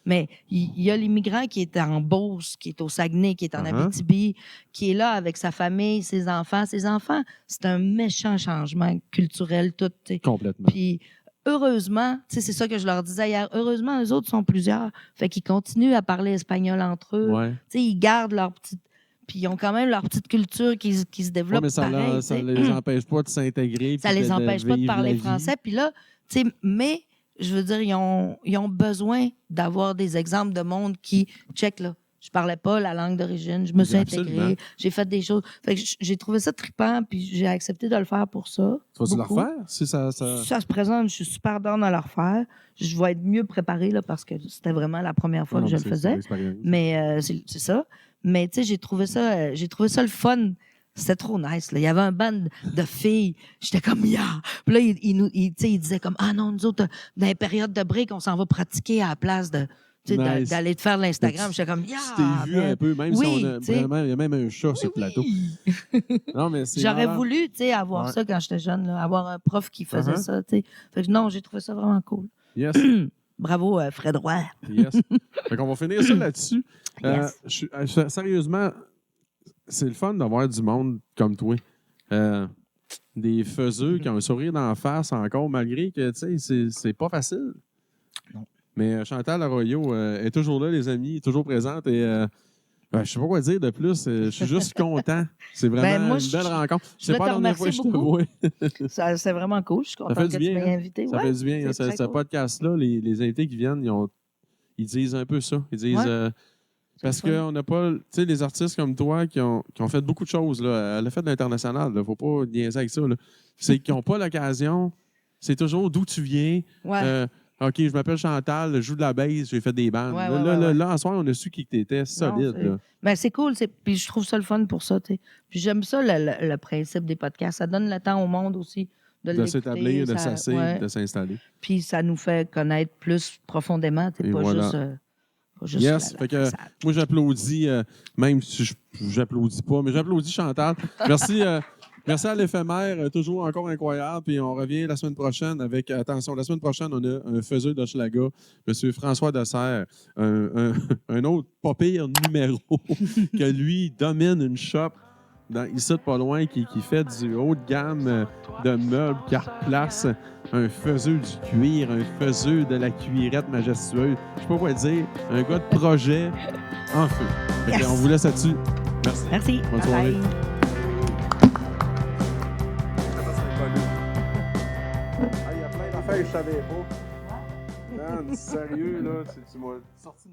mais il y a l'immigrant qui est en Beauce, qui est au Saguenay, qui est en Uh-huh. Abitibi, qui est là avec sa famille, ses enfants. Ses enfants, c'est un méchant changement culturel, tout. T'sais. Complètement. Puis heureusement, tu sais, c'est ça que je leur disais hier, heureusement, eux autres sont plusieurs. Fait qu'ils continuent à parler espagnol entre eux. Ouais. Tu sais, ils gardent leur petite... Puis ils ont quand même leur petite culture qui se Ouais, développe mais ça pareil. ne tu sais. les empêche pas de s'intégrer. Ça puis les empêche pas de vivre parler la vie. français. Puis là, tu sais, mais je veux dire, ils ont besoin d'avoir des exemples de monde qui, check là, je parlais pas la langue d'origine, je me suis Absolument. intégrée, j'ai fait des choses. Fait que j'ai trouvé ça trippant, puis j'ai accepté de le faire pour ça. Tu vas-tu le beaucoup. refaire? Si ça... Si ça se présente, je suis super down à le refaire. Je vais être mieux préparée là, parce que c'était vraiment la première fois Non, que je mais le c'est faisais. l'expérience. Mais c'est ça. Mais tu sais, j'ai trouvé ça le fun. C'était trop nice. Là. Il y avait un band de filles. J'étais comme, yeah! Puis là, tu sais, il disait comme, ah non, nous autres, dans les périodes de break, on s'en va pratiquer à la place de, tu sais, Nice. d'aller te faire de l'Instagram. Tu- J'étais comme, yeah! Tu t'es vu man. un peu, même Oui, si on a tu sais. vraiment... Il y a même un chat sur le plateau. Non, mais c'est J'aurais vraiment- voulu, tu sais, avoir Ouais. ça quand j'étais jeune, là, avoir un prof qui faisait Uh-huh. ça, tu sais. Fait que non, j'ai trouvé ça vraiment cool. Yes, Bravo, Fred Roy. yes. Fait qu'on va finir ça là-dessus. Yes. Sérieusement, c'est le fun d'avoir du monde comme toi. Des faiseux qui ont un sourire d'en face encore, malgré que, tu sais, c'est pas facile. Non. Mais Chantal Arroyo est toujours là, les amis, est toujours présente et je sais pas quoi dire de plus. Je suis juste content. C'est vraiment moi, une belle rencontre. je C'est voulais pas te la dernière fois que je te remercier vois. C'est vraiment cool. Je suis contente fait que du tu bien, m'aies hein. invité. Ça Ouais, fait du bien. c'est très Ce cool. podcast-là, les invités qui viennent, ils disent un peu ça. Ils disent... Ouais. parce le fun. qu'on n'a pas... Tu sais, les artistes comme toi qui ont fait beaucoup de choses, là. Elle a fait de l'international. Il ne faut pas niaiser avec ça. Là. C'est qu'ils n'ont pas l'occasion. C'est toujours d'où tu viens. Ouais. OK, je m'appelle Chantal, je joue de la bass, j'ai fait des bandes. Ouais, là, en soir, on a su qui t'étais solide. c'est- Là. Ben, c'est cool. Puis je trouve ça le fun pour ça. T'sais. Puis j'aime ça, le principe des podcasts. Ça donne le temps au monde aussi de De l'écouter, s'établir, de ça- s'asseoir, ouais. de s'installer. Puis ça nous fait connaître plus profondément. T'sais, Et pas, voilà. juste, pas juste Yes, fait que- façade. Moi, j'applaudis, même si j'applaudis pas, mais j'applaudis Chantal. Merci, merci à l'éphémère, toujours encore incroyable. Puis on revient la semaine prochaine avec, attention, la semaine prochaine, on a un faiseux d'Hochelaga, M. François Dessert, un autre pas pire numéro que lui domine une shop ici pas loin qui fait du haut de gamme de meubles, carte place, un faiseux du cuir, un faiseux de la cuirette majestueuse. Je sais pas quoi dire. Un gars de projet en feu. Fait que Yes. on vous laisse là-dessus. Merci. Merci. Bonne Bye soirée. bye. Il y a plein d'affaires que je savais pas. Man, sérieux, là, tu m'as sorti de